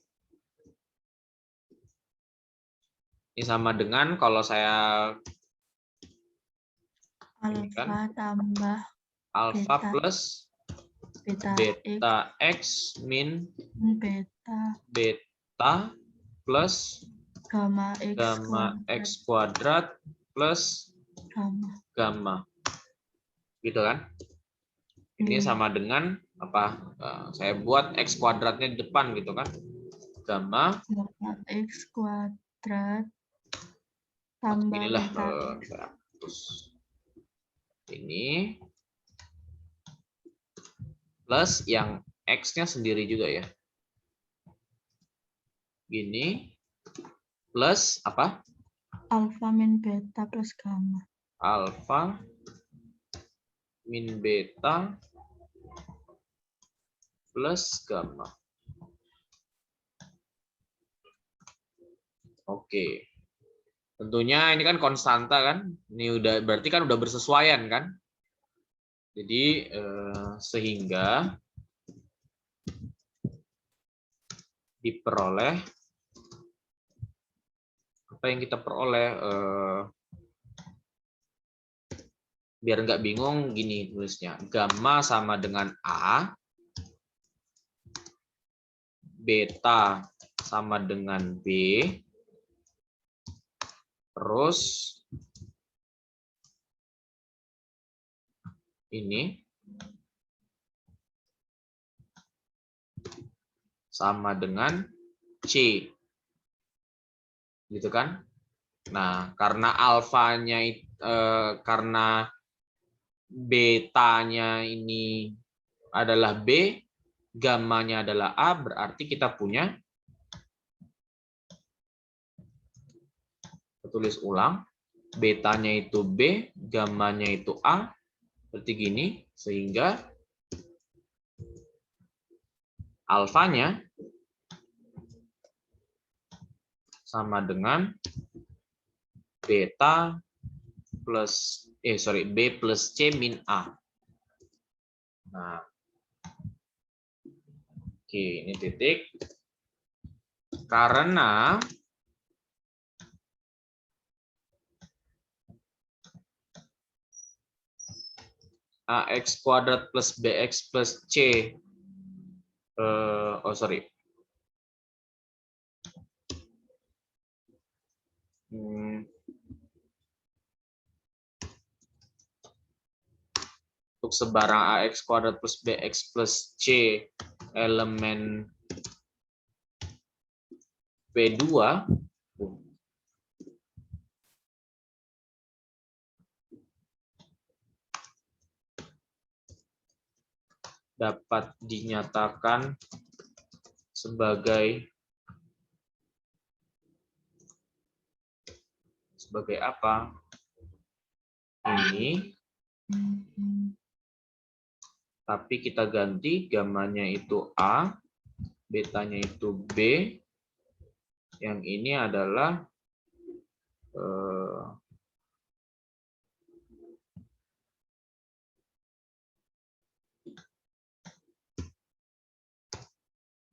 Ini sama dengan kalau saya Alfa tambah alfa beta, plus beta x min beta beta plus Gamma X kuadrat plus gamma. gamma. Gitu kan? Ini Iya. sama dengan apa? Saya buat X kuadratnya di depan gitu kan. Gamma. Gamma X kuadrat tambah Inilah beta. saya hapus. Ini plus yang X-nya sendiri juga ya. Gini plus apa? Alfa min beta plus gamma. Alfa min beta plus gamma. Oke. Tentunya ini kan konstanta kan? Ini udah berarti kan udah bersesuaian kan? Jadi sehingga diperoleh apa yang kita peroleh biar nggak bingung gini tulisnya, gamma sama dengan A, beta sama dengan B, terus ini sama dengan C, gitu kan? Nah, karena alfanya karena betanya ini adalah B, gammanya adalah A, berarti kita punya, tulis ulang, betanya itu B, gammanya itu A, seperti gini, sehingga alfanya sama dengan beta plus B plus C min A. Nah, oke, ini titik. Karena AX kuadrat plus BX plus C untuk sebarang AX kuadrat plus BX plus C elemen P2 dapat dinyatakan sebagai apa? Ini, tapi kita ganti gammanya itu A, betanya itu B, yang ini adalah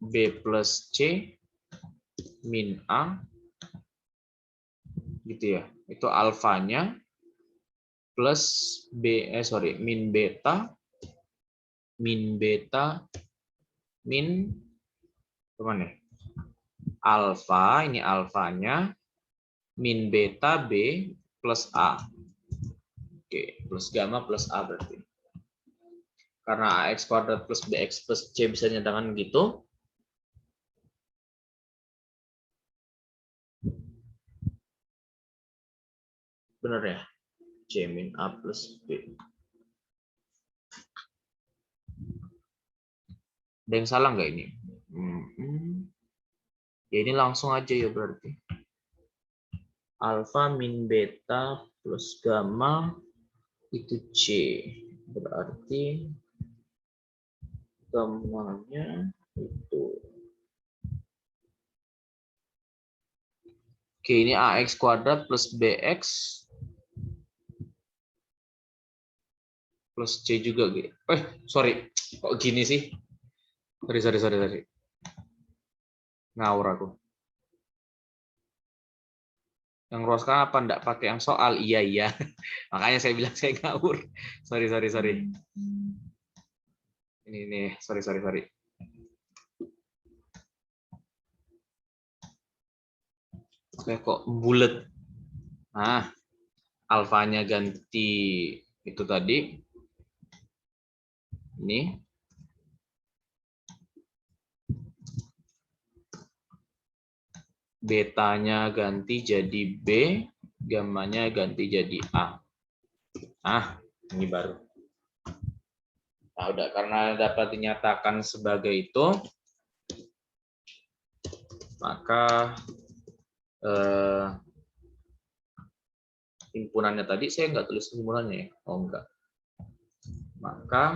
B plus C min A, gitu ya. Itu alfanya plus min beta min kemana? Alfa, ini alfanya min beta B plus A. Oke, plus gamma plus A berarti. Karena AX kuadrat plus BX plus C bisa dinyatakan gitu. Benar ya? C min A plus B. Ada yang salah nggak ini? Ya ini langsung aja ya berarti. Alfa min beta plus gamma itu C. Berarti gammanya itu. Oke, ini AX kuadrat plus BX plus C juga. Sorry. Kok gini sih? Sorry. Ngawur aku. Yang Roska apa enggak pakai yang soal? Iya. Makanya saya bilang saya ngawur. Sorry. Ini, sorry. Kayak kok bulat. Nah, alfanya ganti itu tadi. Ini. Betanya ganti jadi B, gamanya ganti jadi A. Ah, ini baru. Nah, udah karena dapat dinyatakan sebagai itu, maka himpunannya tadi saya nggak tulis himpunannya ya. Oh enggak. Maka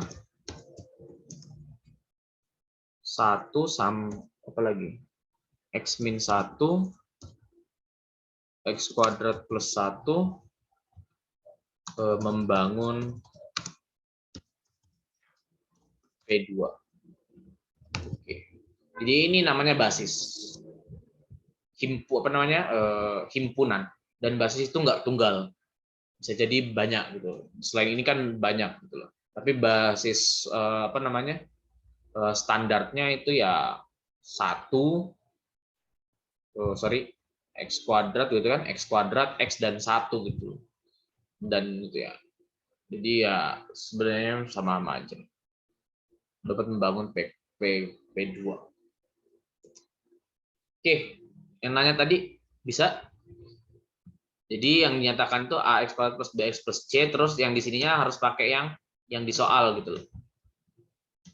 1 sama apa lagi? X min 1 X kuadrat plus 1 membangun P2. Oke. Jadi ini namanya basis. Himpunan. Dan basis itu nggak tunggal. Bisa jadi banyak gitu. Selain ini kan banyak gitu loh. Tapi basis standarnya itu ya 1 X kuadrat gitu kan, X kuadrat, X dan 1 gitu. Dan gitu ya. Jadi ya sebenarnya sama-sama aja. Dapat membangun P2. Oke, yang nanya tadi bisa? Jadi yang dinyatakan itu AX kuadrat plus BX plus C, terus yang di sininya harus pakai yang di soal gitu loh.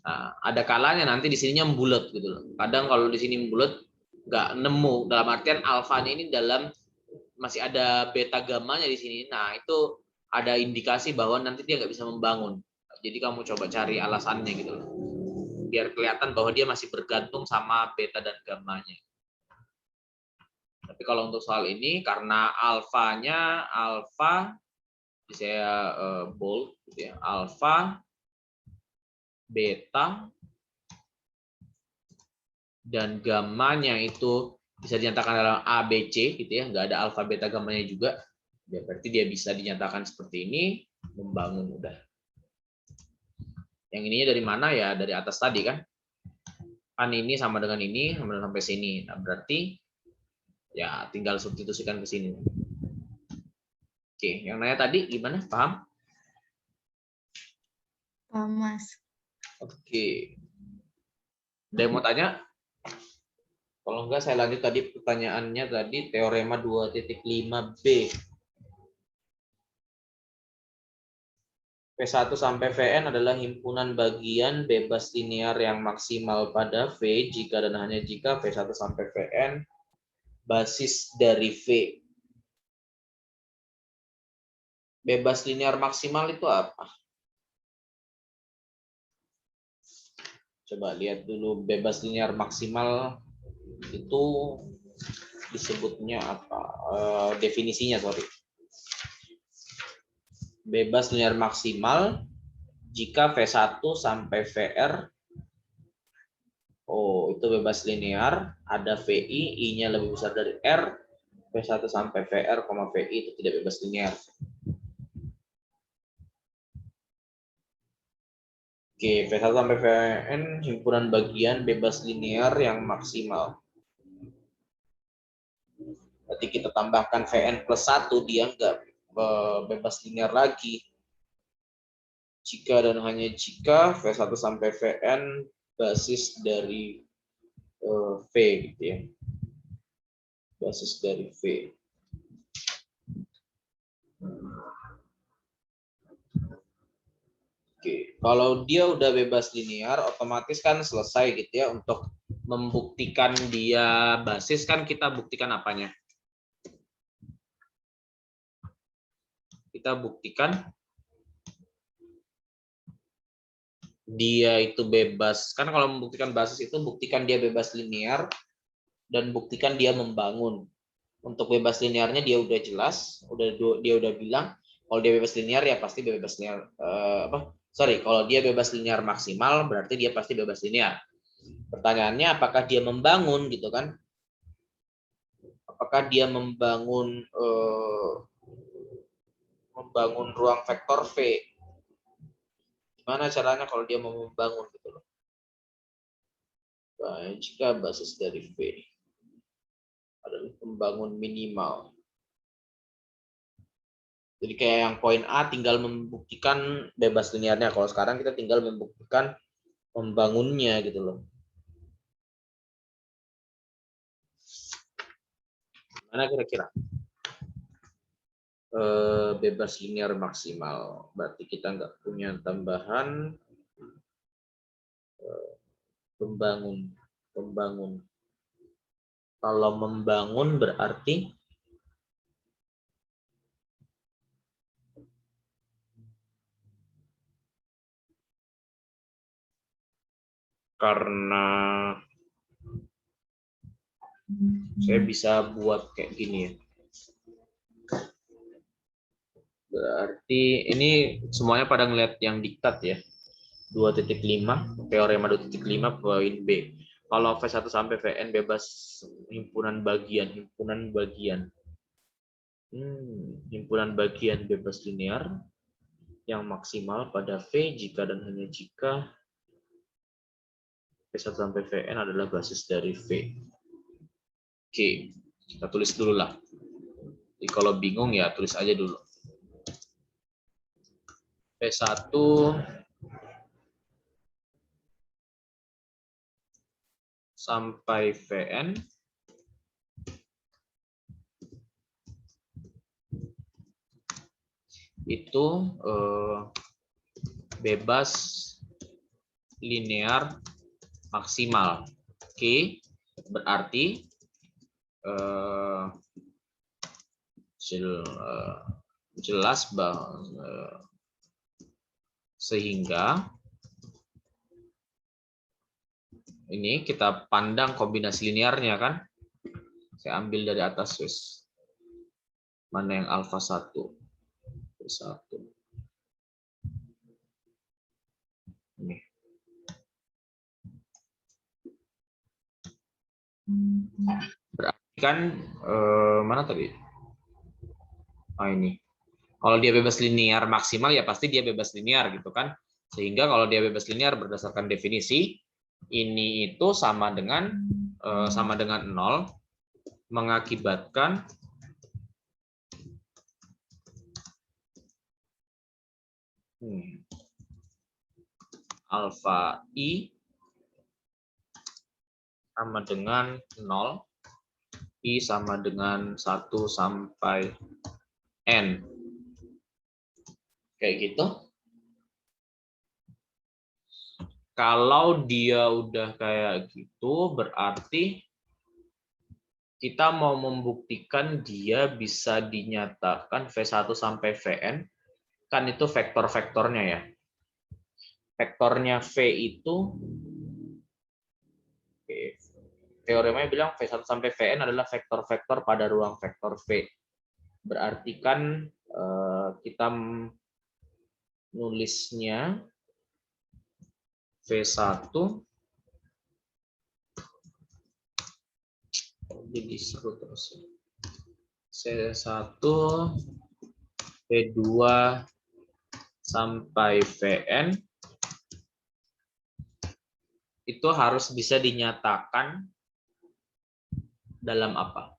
Nah, ada kalanya nanti di sininya membulat gitu loh. Kadang kalau di sini membulat nggak nemu, dalam artian alfanya ini masih ada beta gamanya di sini. Nah, itu ada indikasi bahwa nanti dia nggak bisa membangun. Jadi kamu coba cari alasannya gitu loh. Biar kelihatan bahwa dia masih bergantung sama beta dan gamanya. Tapi kalau untuk soal ini, karena alfanya, saya bold, gitu ya, alfa, beta, dan gamanya itu bisa dinyatakan dalam A, B, C, gitu ya, nggak ada alfa, beta, gamanya juga. Ya, berarti dia bisa dinyatakan seperti ini, membangun udah. Yang ininya dari mana ya? Dari atas tadi kan? Kan ini sama dengan ini, sampai sini. Nah, berarti ya tinggal substitusikan ke sini. Oke, yang nanya tadi gimana? Paham? Paham, Mas. Oke. Ada yang mau tanya? Kalau enggak saya lanjut tadi pertanyaannya tadi teorema 2.5b. P1 sampai Vn adalah himpunan bagian bebas linear yang maksimal pada V jika dan hanya jika V1 sampai Vn basis dari V. Bebas linear maksimal itu apa? Coba lihat dulu bebas linear maksimal itu disebutnya apa? Definisinya, sorry. Bebas linear maksimal jika V1 sampai VR, itu bebas linear, ada VI, I-nya lebih besar dari R, V1 sampai VR, VI itu tidak bebas linear. Oke, V1 sampai Vn himpunan bagian bebas linear yang maksimal. Berarti kita tambahkan Vn plus 1, dia enggak bebas linear lagi. Jika dan hanya jika V1 sampai Vn basis dari V gitu ya. Basis dari V. Oke, kalau dia udah bebas linear, otomatis kan selesai gitu ya. Untuk membuktikan dia basis kan kita buktikan apanya? Kita buktikan dia itu bebas. Kan kalau membuktikan basis itu buktikan dia bebas linear dan buktikan dia membangun. Untuk bebas linearnya dia udah jelas, dia udah bilang kalau dia bebas linear ya pasti bebas linear kalau dia bebas linear maksimal berarti dia pasti bebas linear. Pertanyaannya apakah dia membangun gitu kan? Apakah dia membangun ruang vektor V? Gimana caranya kalau dia mau membangun gitu loh? Baik, jika basis dari V. adalah pembangun minimal. Jadi kayak yang poin A tinggal membuktikan bebas linearnya. Kalau sekarang kita tinggal membuktikan membangunnya gitu loh. Mana kira-kira? Bebas linear maksimal. Berarti kita nggak punya tambahan pembangun. Kalau membangun berarti karena saya bisa buat kayak gini ya. Berarti ini semuanya pada ngeliat yang diktat ya. 2.5, teorema 2.5 poin B. Kalau V1 sampai Vn bebas himpunan bagian. Himpunan bagian bebas linear yang maksimal pada V jika dan hanya jika V1 sampai Vn adalah basis dari V. Oke, kita tulis dulu lah. Jadi kalau bingung ya tulis aja dulu. V1 sampai Vn itu bebas linear maksimal. Oke, berarti jelas bahwa sehingga ini kita pandang kombinasi linearnya kan. Saya ambil dari atas wis. Mana yang alfa 1? 1. Ini. Berarti kan mana tadi? Ini. Kalau dia bebas linear maksimal ya pasti dia bebas linear gitu kan. Sehingga kalau dia bebas linear berdasarkan definisi ini itu sama dengan 0 mengakibatkan alfa I sama dengan 0, I sama dengan 1 sampai N. Kayak gitu. Kalau dia udah kayak gitu, berarti kita mau membuktikan dia bisa dinyatakan V1 sampai Vn, kan itu vektor-vektornya ya. Vektornya V itu, teoremanya bilang V1 sampai Vn adalah vektor-vektor pada ruang vektor V. Berarti kan kita nulisnya V1 jadi seru terus. C1 V2 sampai Vn itu harus bisa dinyatakan dalam apa?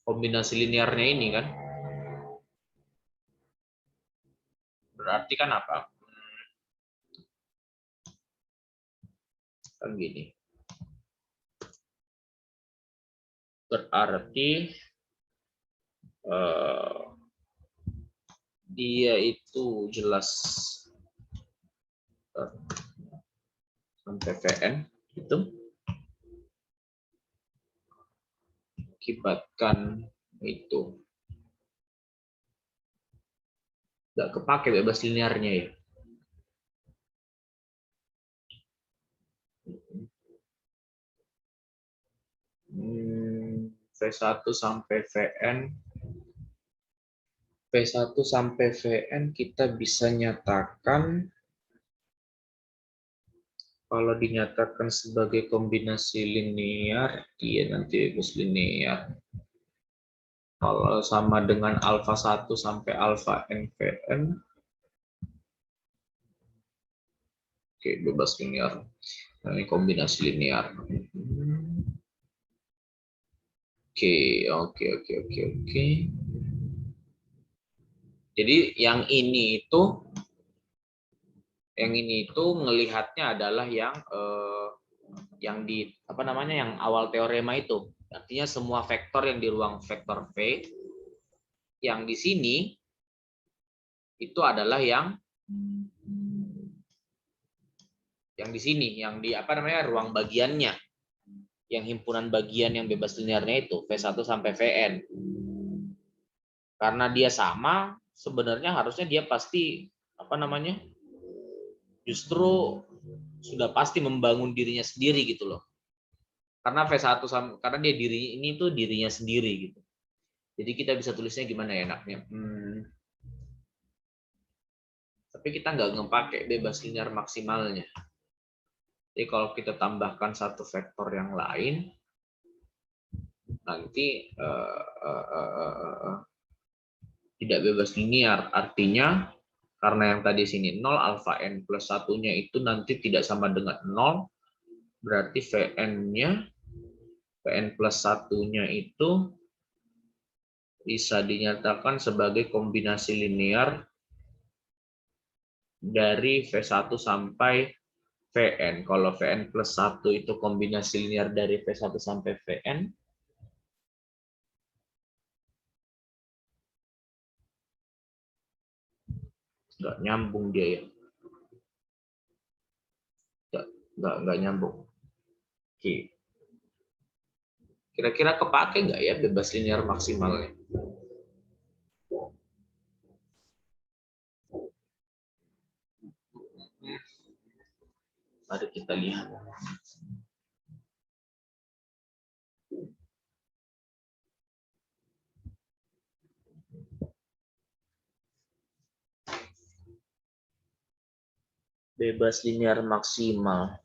Kombinasi linearnya ini kan. Berarti kan apa? Kan gini. Berarti dia itu jelas sampai Vn itu akibatkan itu nggak kepake bebas linearnya ya. V1 sampai Vn V1 sampai Vn kita bisa nyatakan kalau dinyatakan sebagai kombinasi linear dia nanti bebas linear. Kalau sama dengan alfa 1 sampai alfa n Vn Oke, bebas linear. Nah, ini kombinasi linear. Oke. Jadi yang ini itu ngelihatnya adalah yang di apa namanya yang awal teorema itu. Artinya semua vektor yang di ruang vektor V yang di sini itu adalah yang di sini, yang di apa namanya ruang bagiannya, yang himpunan bagian yang bebas linearnya itu V1 sampai Vn. Karena dia sama, sebenarnya harusnya dia pasti apa namanya justru sudah pasti membangun dirinya sendiri gitu loh. Karena V1 karena dia ini tuh dirinya sendiri gitu. Jadi kita bisa tulisnya gimana ya enaknya? Tapi kita nggak ngepakai bebas linear maksimalnya. Jadi kalau kita tambahkan satu vektor yang lain, nanti tidak bebas linear. Artinya karena yang tadi sini 0 alfa n plus 1-nya itu nanti tidak sama dengan 0, berarti Vn plus 1-nya itu bisa dinyatakan sebagai kombinasi linear dari V1 sampai Vn. Kalau Vn plus 1 itu kombinasi linear dari V1 sampai Vn, nggak nyambung dia ya. Nggak nyambung. Oke. Kira-kira kepake nggak ya bebas linear maksimalnya? Mari kita lihat. Bebas linear maksimal.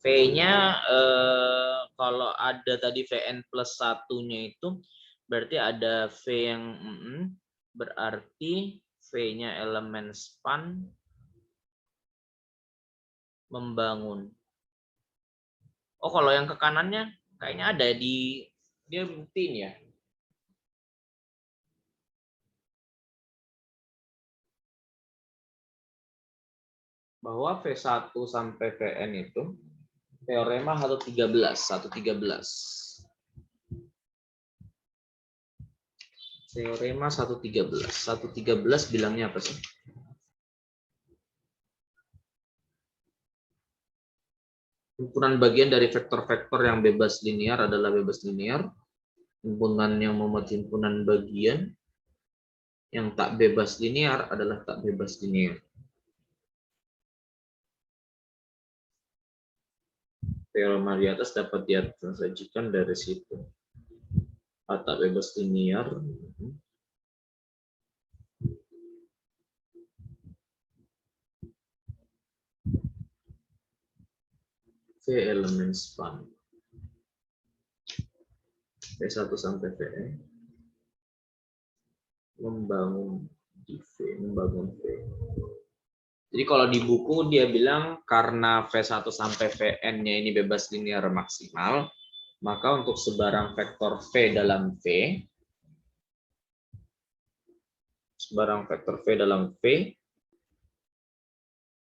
V-nya kalau ada tadi Vn plus 1-nya itu berarti ada V yang berarti V-nya elemen span membangun. Oh, kalau yang ke kanannya kayaknya ada dia buktiin ya. Bahwa V1 sampai Vn itu teorema 113. Teorema 113. 113 bilangnya apa sih? Himpunan bagian dari vektor-vektor yang bebas linear adalah bebas linear. Himpunan yang memuat himpunan bagian yang tak bebas linear adalah tak bebas linear. Teorema di atas dapat disajikan dari situ. Tak bebas linear. V elemen span. V1 sampai Vn. Membangun di V, membangun V. Jadi kalau di buku dia bilang karena V1 sampai Vn-nya ini bebas linear maksimal, maka untuk sebarang vektor V dalam V,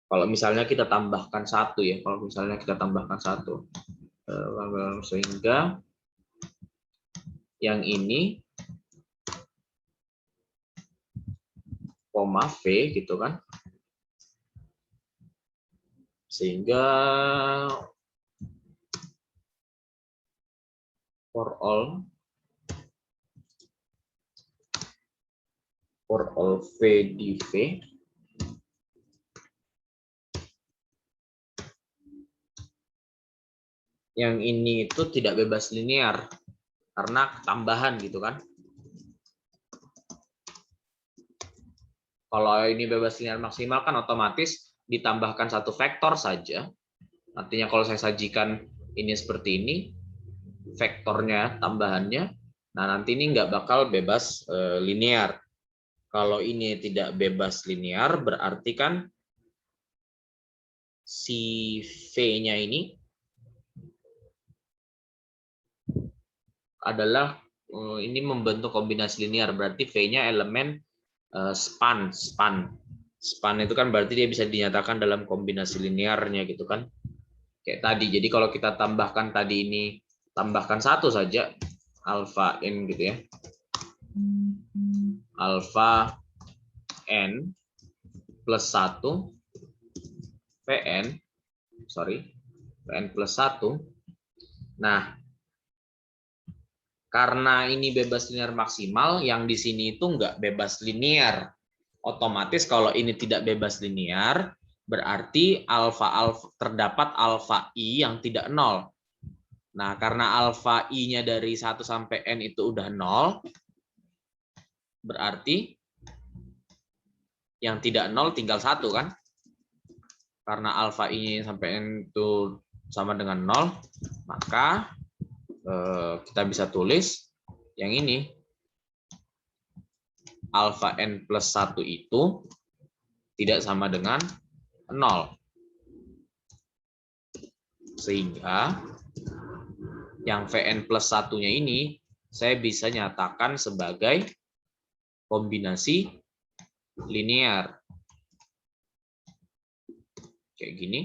kalau misalnya kita tambahkan satu ya, sehingga yang ini koma V gitu kan, sehingga for all V di V yang ini itu tidak bebas linear karena tambahan gitu kan. Kalau ini bebas linear maksimal kan otomatis ditambahkan satu vektor saja. Artinya kalau saya sajikan ini seperti ini, vektornya, tambahannya, nah nanti ini nggak bakal bebas linear. Kalau ini tidak bebas linear, berarti kan si V-nya ini adalah ini membentuk kombinasi linear, berarti V-nya elemen span. Span itu kan berarti dia bisa dinyatakan dalam kombinasi linearnya gitu kan. Kayak tadi, jadi kalau kita tambahkan tadi ini, tambahkan satu saja, alpha n gitu ya. Alpha n plus 1 Vn, Vn plus 1. Nah, karena ini bebas linear maksimal, yang di sini itu nggak bebas linear. Otomatis kalau ini tidak bebas linear, berarti terdapat alfa i yang tidak 0. Nah, karena alfa i-nya dari 1 sampai n itu udah 0, berarti yang tidak 0 tinggal 1 kan? Karena alfa i-nya sampai n itu sama dengan 0, maka kita bisa tulis yang ini. Alfa n plus 1 itu tidak sama dengan 0. Sehingga yang Vn plus 1-nya ini saya bisa nyatakan sebagai kombinasi linear. Kayak gini.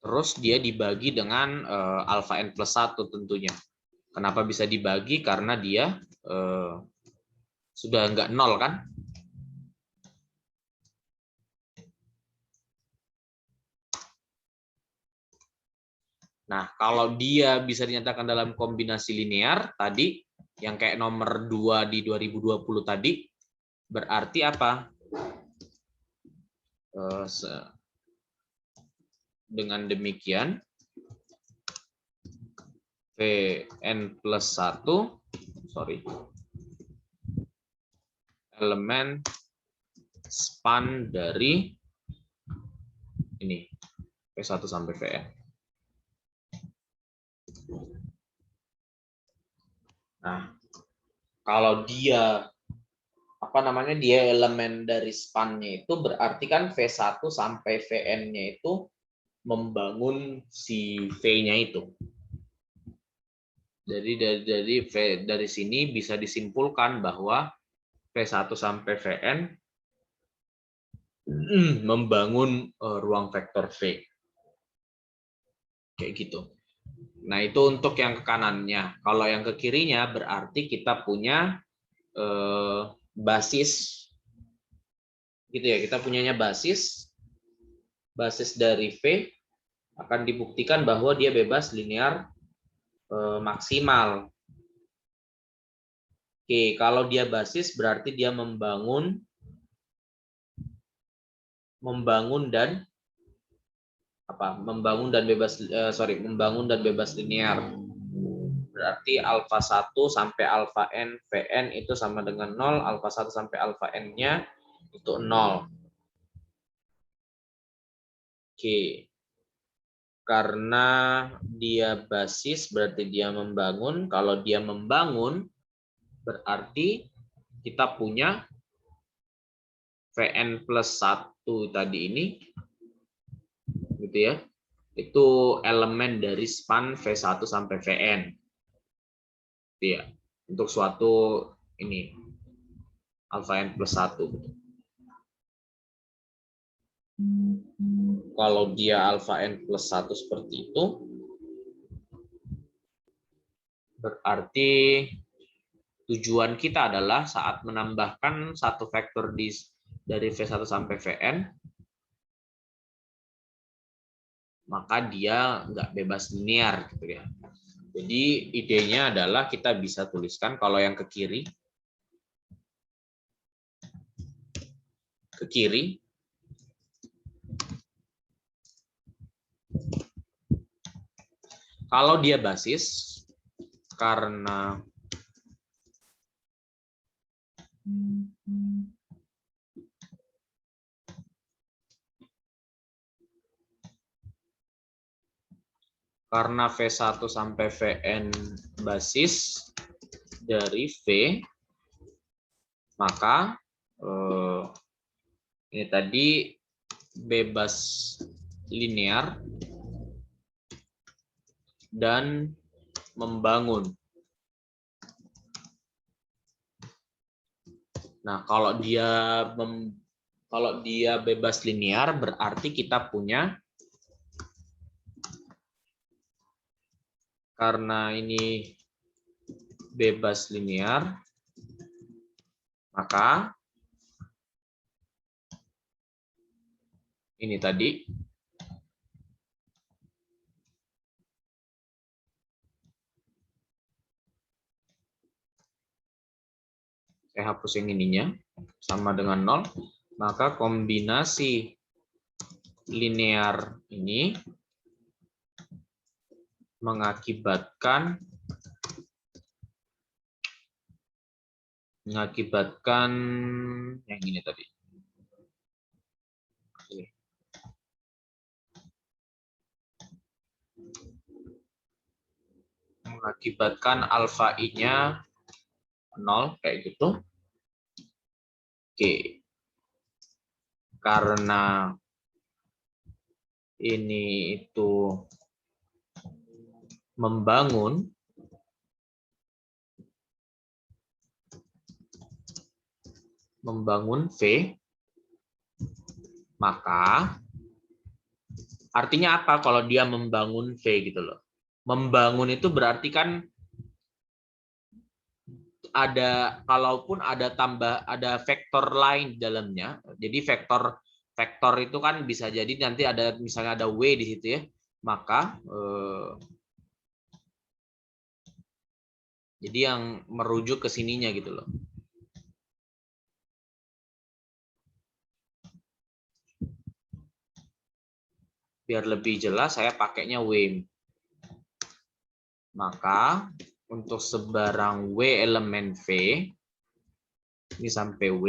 Terus dia dibagi dengan alfa n plus 1 tentunya. Kenapa bisa dibagi? Karena dia sudah nggak 0 kan? Nah, kalau dia bisa dinyatakan dalam kombinasi linear tadi, yang kayak nomor 2 di 2020 tadi, berarti apa? Dengan demikian, Vn plus 1, elemen span dari ini, V1 sampai Vn. Nah, kalau dia dia elemen dari span-nya itu berarti kan V1 sampai Vn-nya itu membangun si V-nya itu. Jadi dari sini bisa disimpulkan bahwa V1 sampai Vn membangun ruang vektor V. Kayak gitu. Nah, itu untuk yang ke kanannya. Kalau yang ke kirinya berarti kita punya basis. Gitu ya, kita punyanya basis dari V akan dibuktikan bahwa dia bebas linear maksimal. Oke, kalau dia basis berarti dia membangun dan bebas linear. Berarti alfa 1 sampai alfa n Vn itu sama dengan 0, alfa 1 sampai alfa n-nya itu 0. Oke. Karena dia basis berarti dia membangun. Kalau dia membangun berarti kita punya Vn plus 1 tadi ini, gitu ya. Itu elemen dari span V1 sampai Vn. Gitu ya. Untuk suatu ini alpha n plus 1. Kalau dia alpha n plus 1 seperti itu, berarti tujuan kita adalah saat menambahkan satu vektor dari V1 sampai Vn, maka dia nggak bebas linear gitu ya. Jadi idenya adalah kita bisa tuliskan kalau yang ke kiri, kalau dia basis karena Karena V1 sampai Vn basis dari V, maka ini tadi bebas linear dan membangun. Nah, kalau dia bebas linear berarti kita punya, karena ini bebas linear, maka ini tadi saya hapus yang ininya, sama dengan 0, maka kombinasi linear ini mengakibatkan yang ini tadi. Mengakibatkan alfa I-nya 0 kayak gitu. Oke. Karena ini itu membangun, V, maka artinya apa kalau dia membangun V gitu loh. Membangun itu berarti kan kalaupun ada vektor lain di dalamnya. Jadi vektor itu kan bisa jadi nanti misalnya ada W di situ ya. Maka jadi yang merujuk ke sininya gitu loh. Biar lebih jelas saya pakainya W. Maka untuk sebarang W elemen V, ini sampai W,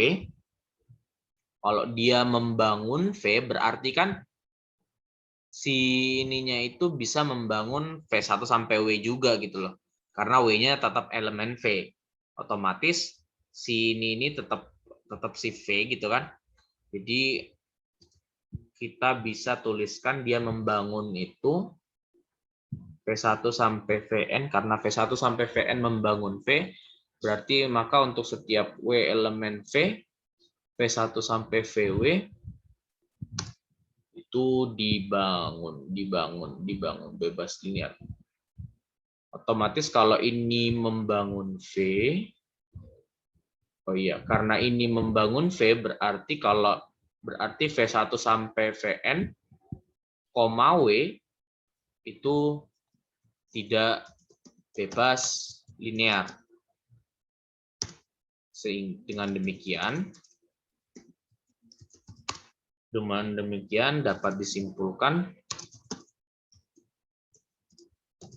kalau dia membangun V, berarti kan si ininya itu bisa membangun V1 sampai W juga gitu loh. Karena W-nya tetap elemen V. Otomatis si ini tetap si V gitu kan. Jadi kita bisa tuliskan dia membangun itu V1 sampai Vn, karena V1 sampai Vn membangun V, berarti maka untuk setiap W elemen V, V1 sampai Vw itu dibangun bebas linear. Otomatis kalau ini membangun V, oh iya, karena ini membangun V berarti V1 sampai Vn, W itu tidak bebas linear. Dengan demikian dapat disimpulkan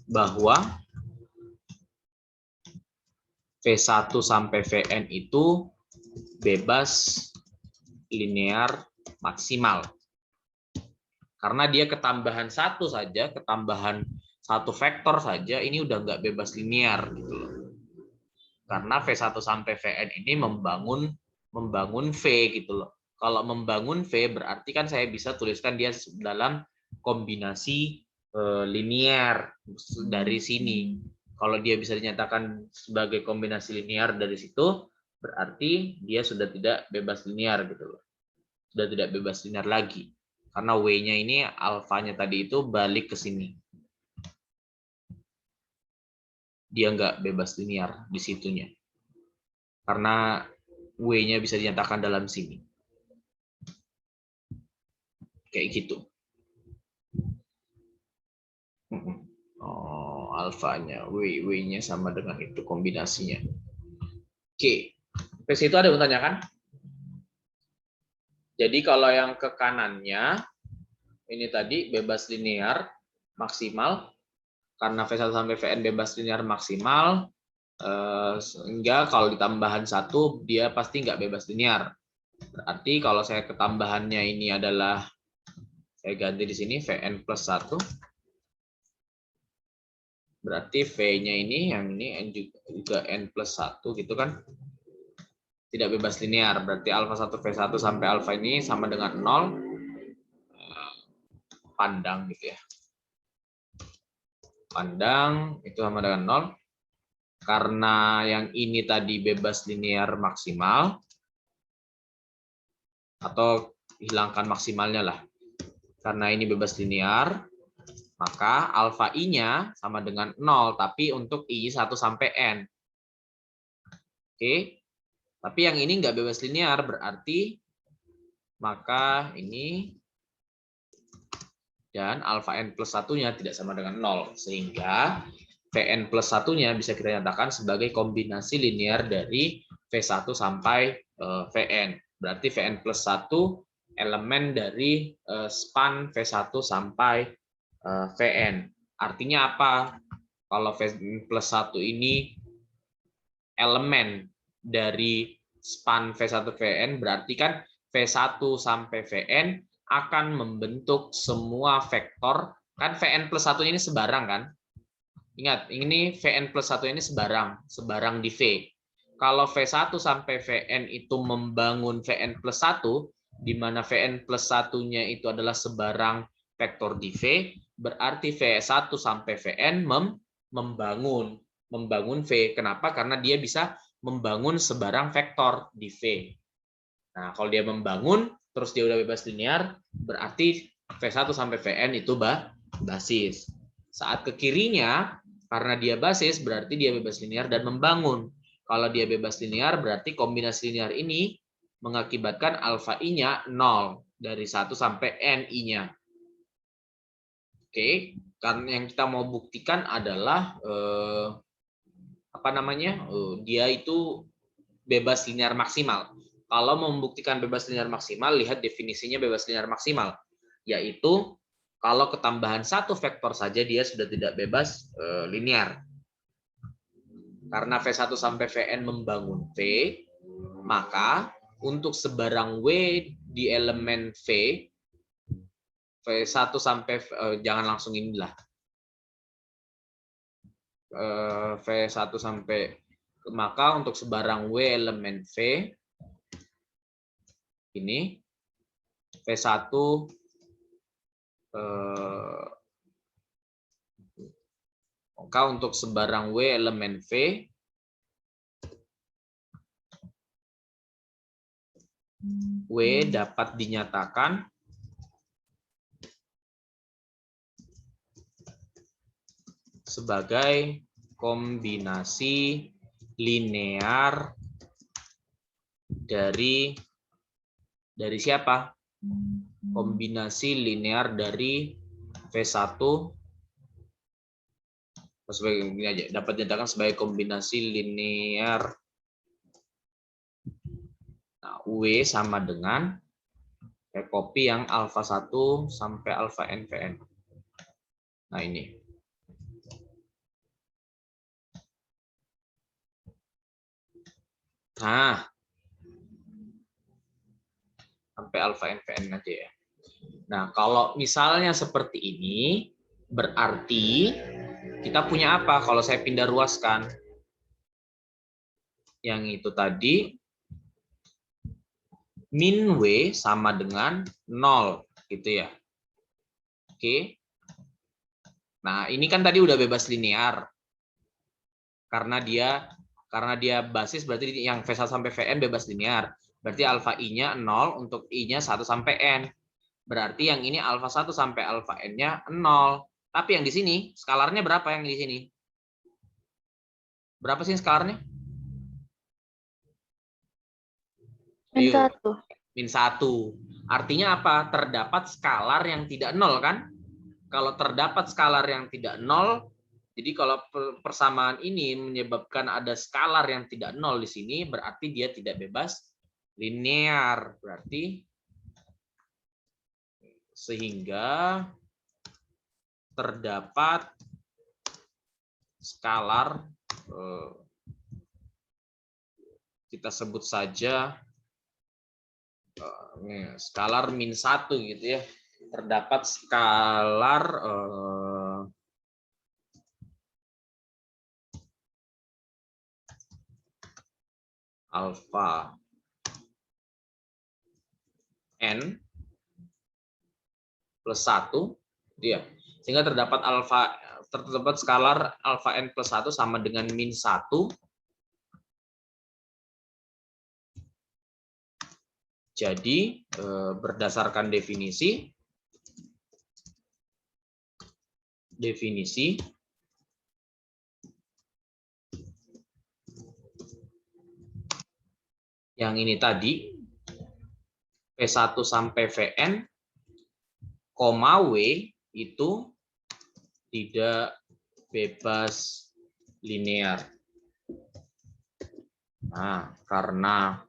bahwa V1 sampai Vn itu bebas linear maksimal. Karena dia ketambahan satu vektor saja, ini udah nggak bebas linear gitu loh. Karena V1 sampai Vn ini membangun V gitu loh. Kalau membangun V berarti kan saya bisa tuliskan dia dalam kombinasi linear dari sini. Kalau dia bisa dinyatakan sebagai kombinasi linear dari situ, berarti dia sudah tidak bebas linear gitu loh. Sudah tidak bebas linear lagi. Karena W-nya ini alfanya tadi itu balik ke sini. Dia nggak bebas linear di situnya. Karena W-nya bisa dinyatakan dalam sini. Kayak gitu. Oh, alfanya, W-nya sama dengan itu kombinasinya. Oke. Sampai situ ada yang bertanya kan? Jadi kalau yang ke kanannya, ini tadi bebas linear maksimal, karena V1 sampai Vn bebas linear maksimal, Sehingga kalau ditambahan 1 dia pasti nggak bebas linear. Berarti kalau saya ketambahannya ini adalah, saya ganti di sini Vn plus 1. Berarti V-nya ini, yang ini N juga N plus 1 gitu kan. Tidak bebas linear. Berarti alfa 1 V1 sampai alfa ini sama dengan 0. Pandang gitu ya. Pandang itu sama dengan 0. Karena yang ini tadi bebas linear maksimal. Atau hilangkan maksimalnya lah. Karena ini bebas linear, maka alfa I-nya sama dengan 0, tapi untuk I 1 sampai N. Oke. Tapi yang ini nggak bebas linear, berarti maka ini dan alfa N plus 1-nya tidak sama dengan 0. Sehingga Vn plus 1-nya bisa kita nyatakan sebagai kombinasi linear dari V1 sampai Vn. Berarti Vn plus 1 elemen dari span V1 sampai Vn. Artinya apa? Kalau Vn plus 1 ini elemen dari span V1 Vn, berarti kan V1 sampai Vn akan membentuk semua vektor. Kan Vn plus 1 ini sebarang kan? Ingat, ini Vn plus 1 ini sebarang di V. Kalau V1 sampai Vn itu membangun Vn plus 1, di mana Vn plus 1-nya itu adalah sebarang vektor di V, berarti V1 sampai Vn membangun V. Kenapa? Karena dia bisa membangun sebarang vektor di V. Nah, kalau dia membangun, terus dia udah bebas linear, berarti V1 sampai Vn itu basis. Saat ke kirinya, karena dia basis, berarti dia bebas linear dan membangun. Kalau dia bebas linear, berarti kombinasi linear ini mengakibatkan alfa I-nya 0. Dari 1 sampai N I-nya. Oke, karena yang kita mau buktikan adalah dia itu bebas linear maksimal. Kalau mau membuktikan bebas linear maksimal, lihat definisinya bebas linear maksimal, yaitu kalau ketambahan satu vektor saja dia sudah tidak bebas linear. Karena V1 sampai Vn membangun V, maka untuk sebarang W di elemen V, V1 sampai jangan langsung inilah. V1 sampai, maka untuk sebarang W elemen V ini V1 maka untuk sebarang W elemen V W dapat dinyatakan sebagai kombinasi linear dari siapa? Kombinasi linear dari V1 sebagai ini aja, dapat dinyatakan sebagai kombinasi linear. Nah, W sama dengan copy yang alfa 1 sampai alfa N Vn. Nah, ini. Nah, sampai alfa N Vn aja ya. Nah, kalau misalnya seperti ini, berarti kita punya apa kalau saya pindah ruaskan? Yang itu tadi, min W sama dengan 0, gitu ya. Oke. Nah, ini kan tadi udah bebas linear. Karena dia basis, berarti yang V1 sampai Vn bebas linear. Berarti alfa I-nya 0, untuk I-nya 1 sampai N. Berarti yang ini alfa 1 sampai alfa N-nya 0. Tapi yang di sini, skalarnya berapa yang di sini? Berapa sih skalarnya? Min 1. Min 1. Artinya apa? Terdapat skalar yang tidak 0 kan? Kalau terdapat skalar yang tidak 0, jadi kalau persamaan ini menyebabkan ada skalar yang tidak 0 di sini, berarti dia tidak bebas linear. Berarti sehingga terdapat skalar kita sebut saja skalar -1 gitu ya. Terdapat skalar alfa n plus 1 ya. Sehingga terdapat skalar alfa n plus 1 sama dengan -1. Jadi berdasarkan definisi yang ini tadi, P1 sampai Vn, W itu tidak bebas linear. Nah, karena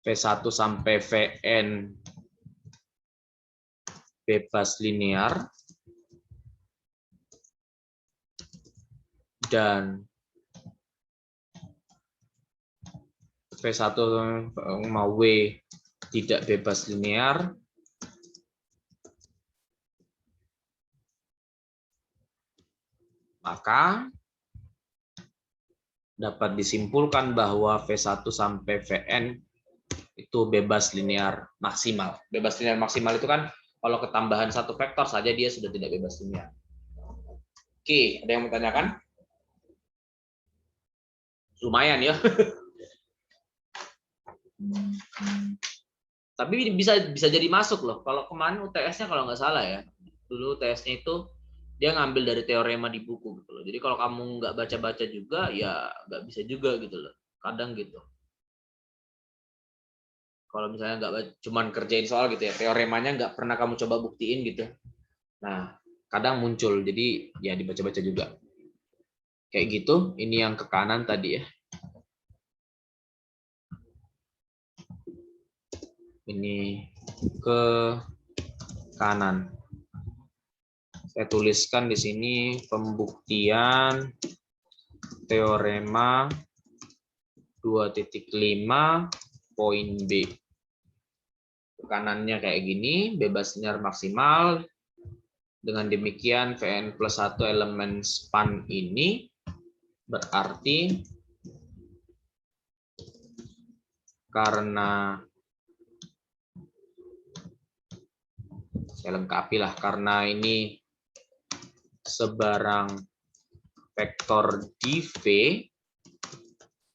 P1 sampai Vn bebas linear dan P1 mau W tidak bebas linear, maka dapat disimpulkan bahwa V1 sampai Vn itu bebas linear maksimal. Bebas linear maksimal itu kan kalau ketambahan satu vektor saja dia sudah tidak bebas linear. Oke, ada yang mau tanyakan? Lumayan ya. Tapi bisa jadi masuk loh. Kalau kemarin UTS-nya kalau nggak salah ya, dulu UTS-nya itu dia ngambil dari teorema di buku gitu loh. Jadi kalau kamu nggak baca-baca juga ya nggak bisa juga gitu loh. Kadang gitu. Kalau misalnya nggak cuman kerjain soal gitu ya, teoremanya nggak pernah kamu coba buktiin gitu. Nah, kadang muncul. Jadi ya dibaca-baca juga. Kayak gitu. Ini yang ke kanan tadi ya. Ini ke kanan. Saya tuliskan di sini pembuktian teorema 2.5 poin B. Kanannya kayak gini, bebas linear maksimal. Dengan demikian Vn plus 1 elemen span ini berarti karena saya lengkapi lah, karena ini sebarang vektor di V,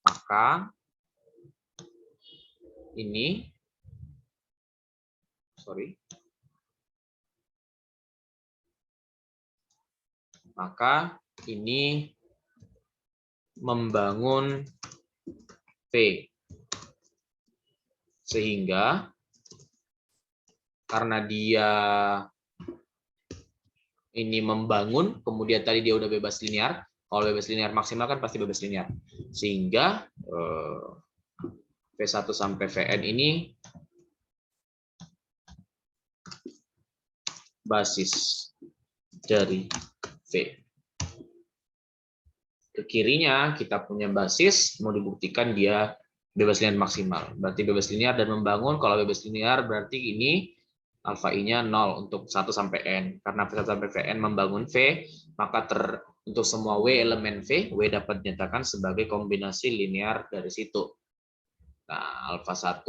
maka ini membangun V. Sehingga karena dia ini membangun, kemudian tadi dia udah bebas linear. Kalau bebas linear maksimal kan pasti bebas linear. Sehingga V1 sampai Vn ini basis dari V. Ke kirinya kita punya basis, mau dibuktikan dia bebas linear maksimal. Berarti bebas linear dan membangun. Kalau bebas linear berarti ini alfa I-nya 0 untuk 1 sampai N. Karena V1 sampai Vn membangun V, maka untuk semua W elemen V, W dapat dinyatakan sebagai kombinasi linear dari situ. Nah, alfa 1,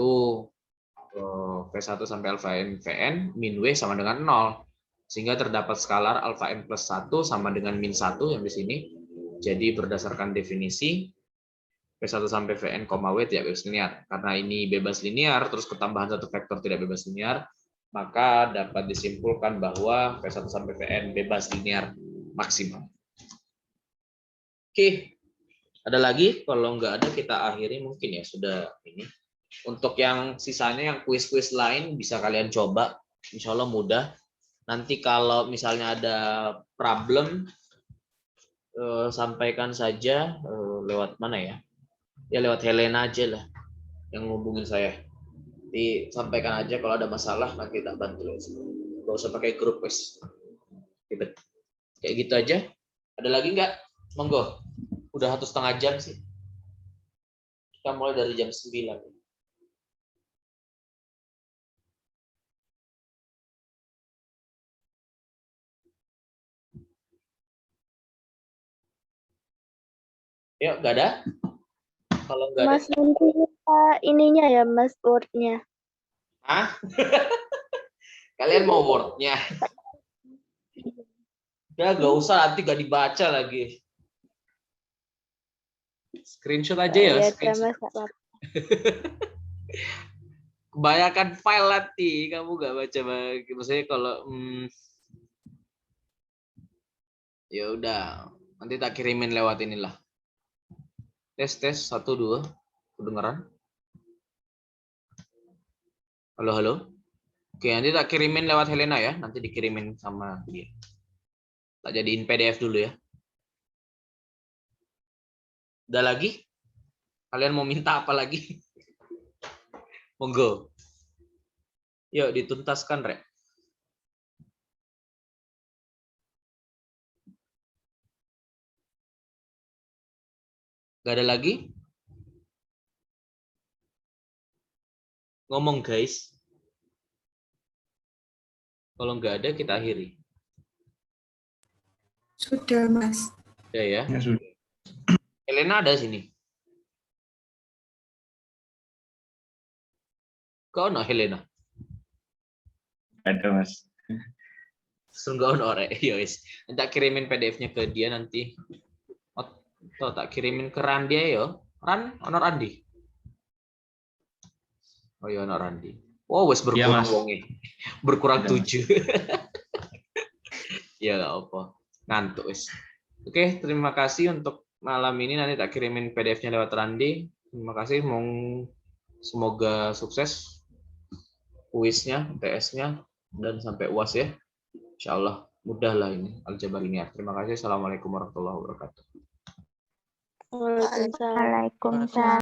V1 sampai alfa N Vn, min W sama dengan 0. Sehingga terdapat skalar alfa N plus 1 sama dengan min 1 yang di sini. Jadi berdasarkan definisi, V1 sampai Vn, W tidak bebas linear. Karena ini bebas linear, terus ketambahan satu vektor tidak bebas linear, maka dapat disimpulkan bahwa V1 sampai Vn bebas linear maksimal. Oke, ada lagi? Kalau nggak ada kita akhiri mungkin ya, sudah ini. Untuk yang sisanya, yang kuis-kuis lain bisa kalian coba, insya Allah mudah. Nanti kalau misalnya ada problem, sampaikan saja lewat mana ya? Ya lewat Helena aja lah, yang ngubungin saya. Disampaikan aja kalau ada masalah, nanti kita bantu. Gak usah pakai grup wes. Ribet. Kayak gitu aja. Ada lagi nggak? Monggo. Udah 1,5 jam sih. Kita mulai dari jam 9. Yuk, nggak ada? Kalau nggak ada, Mas nanti lupa ininya ya Mas word-nya. hah? Kalian mau word-nya? Udah, nggak usah, nanti nggak dibaca lagi. Screenshot aja ya. Ya udah Screenshot. Mas, nggak apa-apa. Kebanyakan file nanti kamu nggak baca. Maksudnya kalau ya udah, nanti tak kirimin lewat inilah. Tes 1 2 kedengeran? Halo. Oke, nanti tak kirimin lewat Helena ya. Nanti dikirimin sama dia. Tak jadiin PDF dulu ya. Udah lagi? Kalian mau minta apa lagi? Monggo. Yuk dituntaskan, Rek. Gak ada lagi? Ngomong, guys. Kalau nggak ada, kita akhiri. Sudah, Mas. Udah ya. Ya sudah. Helena ada sini. Kau no Helena? Ada, Mas. Sungguh no, Rek. Yowis. Nanti tak kirimin PDF-nya ke dia nanti. Oh, tak kirimin ke Randi ya. Honor Randi. Oh iya, honor Randi. Wow, wes Iya, berkurang Mas. wonge. Berkurang Ada, Mas. 7. Ya nggak apa. Ngantuk wes. Oke, terima kasih untuk malam ini. Nanti tak kirimin PDF-nya lewat Randi. Terima kasih. Semoga sukses kuisnya, TS-nya, dan sampai UAS ya. Insya Allah mudah lah ini aljabar linear. Terima kasih. Assalamualaikum warahmatullahi wabarakatuh. Waalaikumsalam. Waalaikumsalam.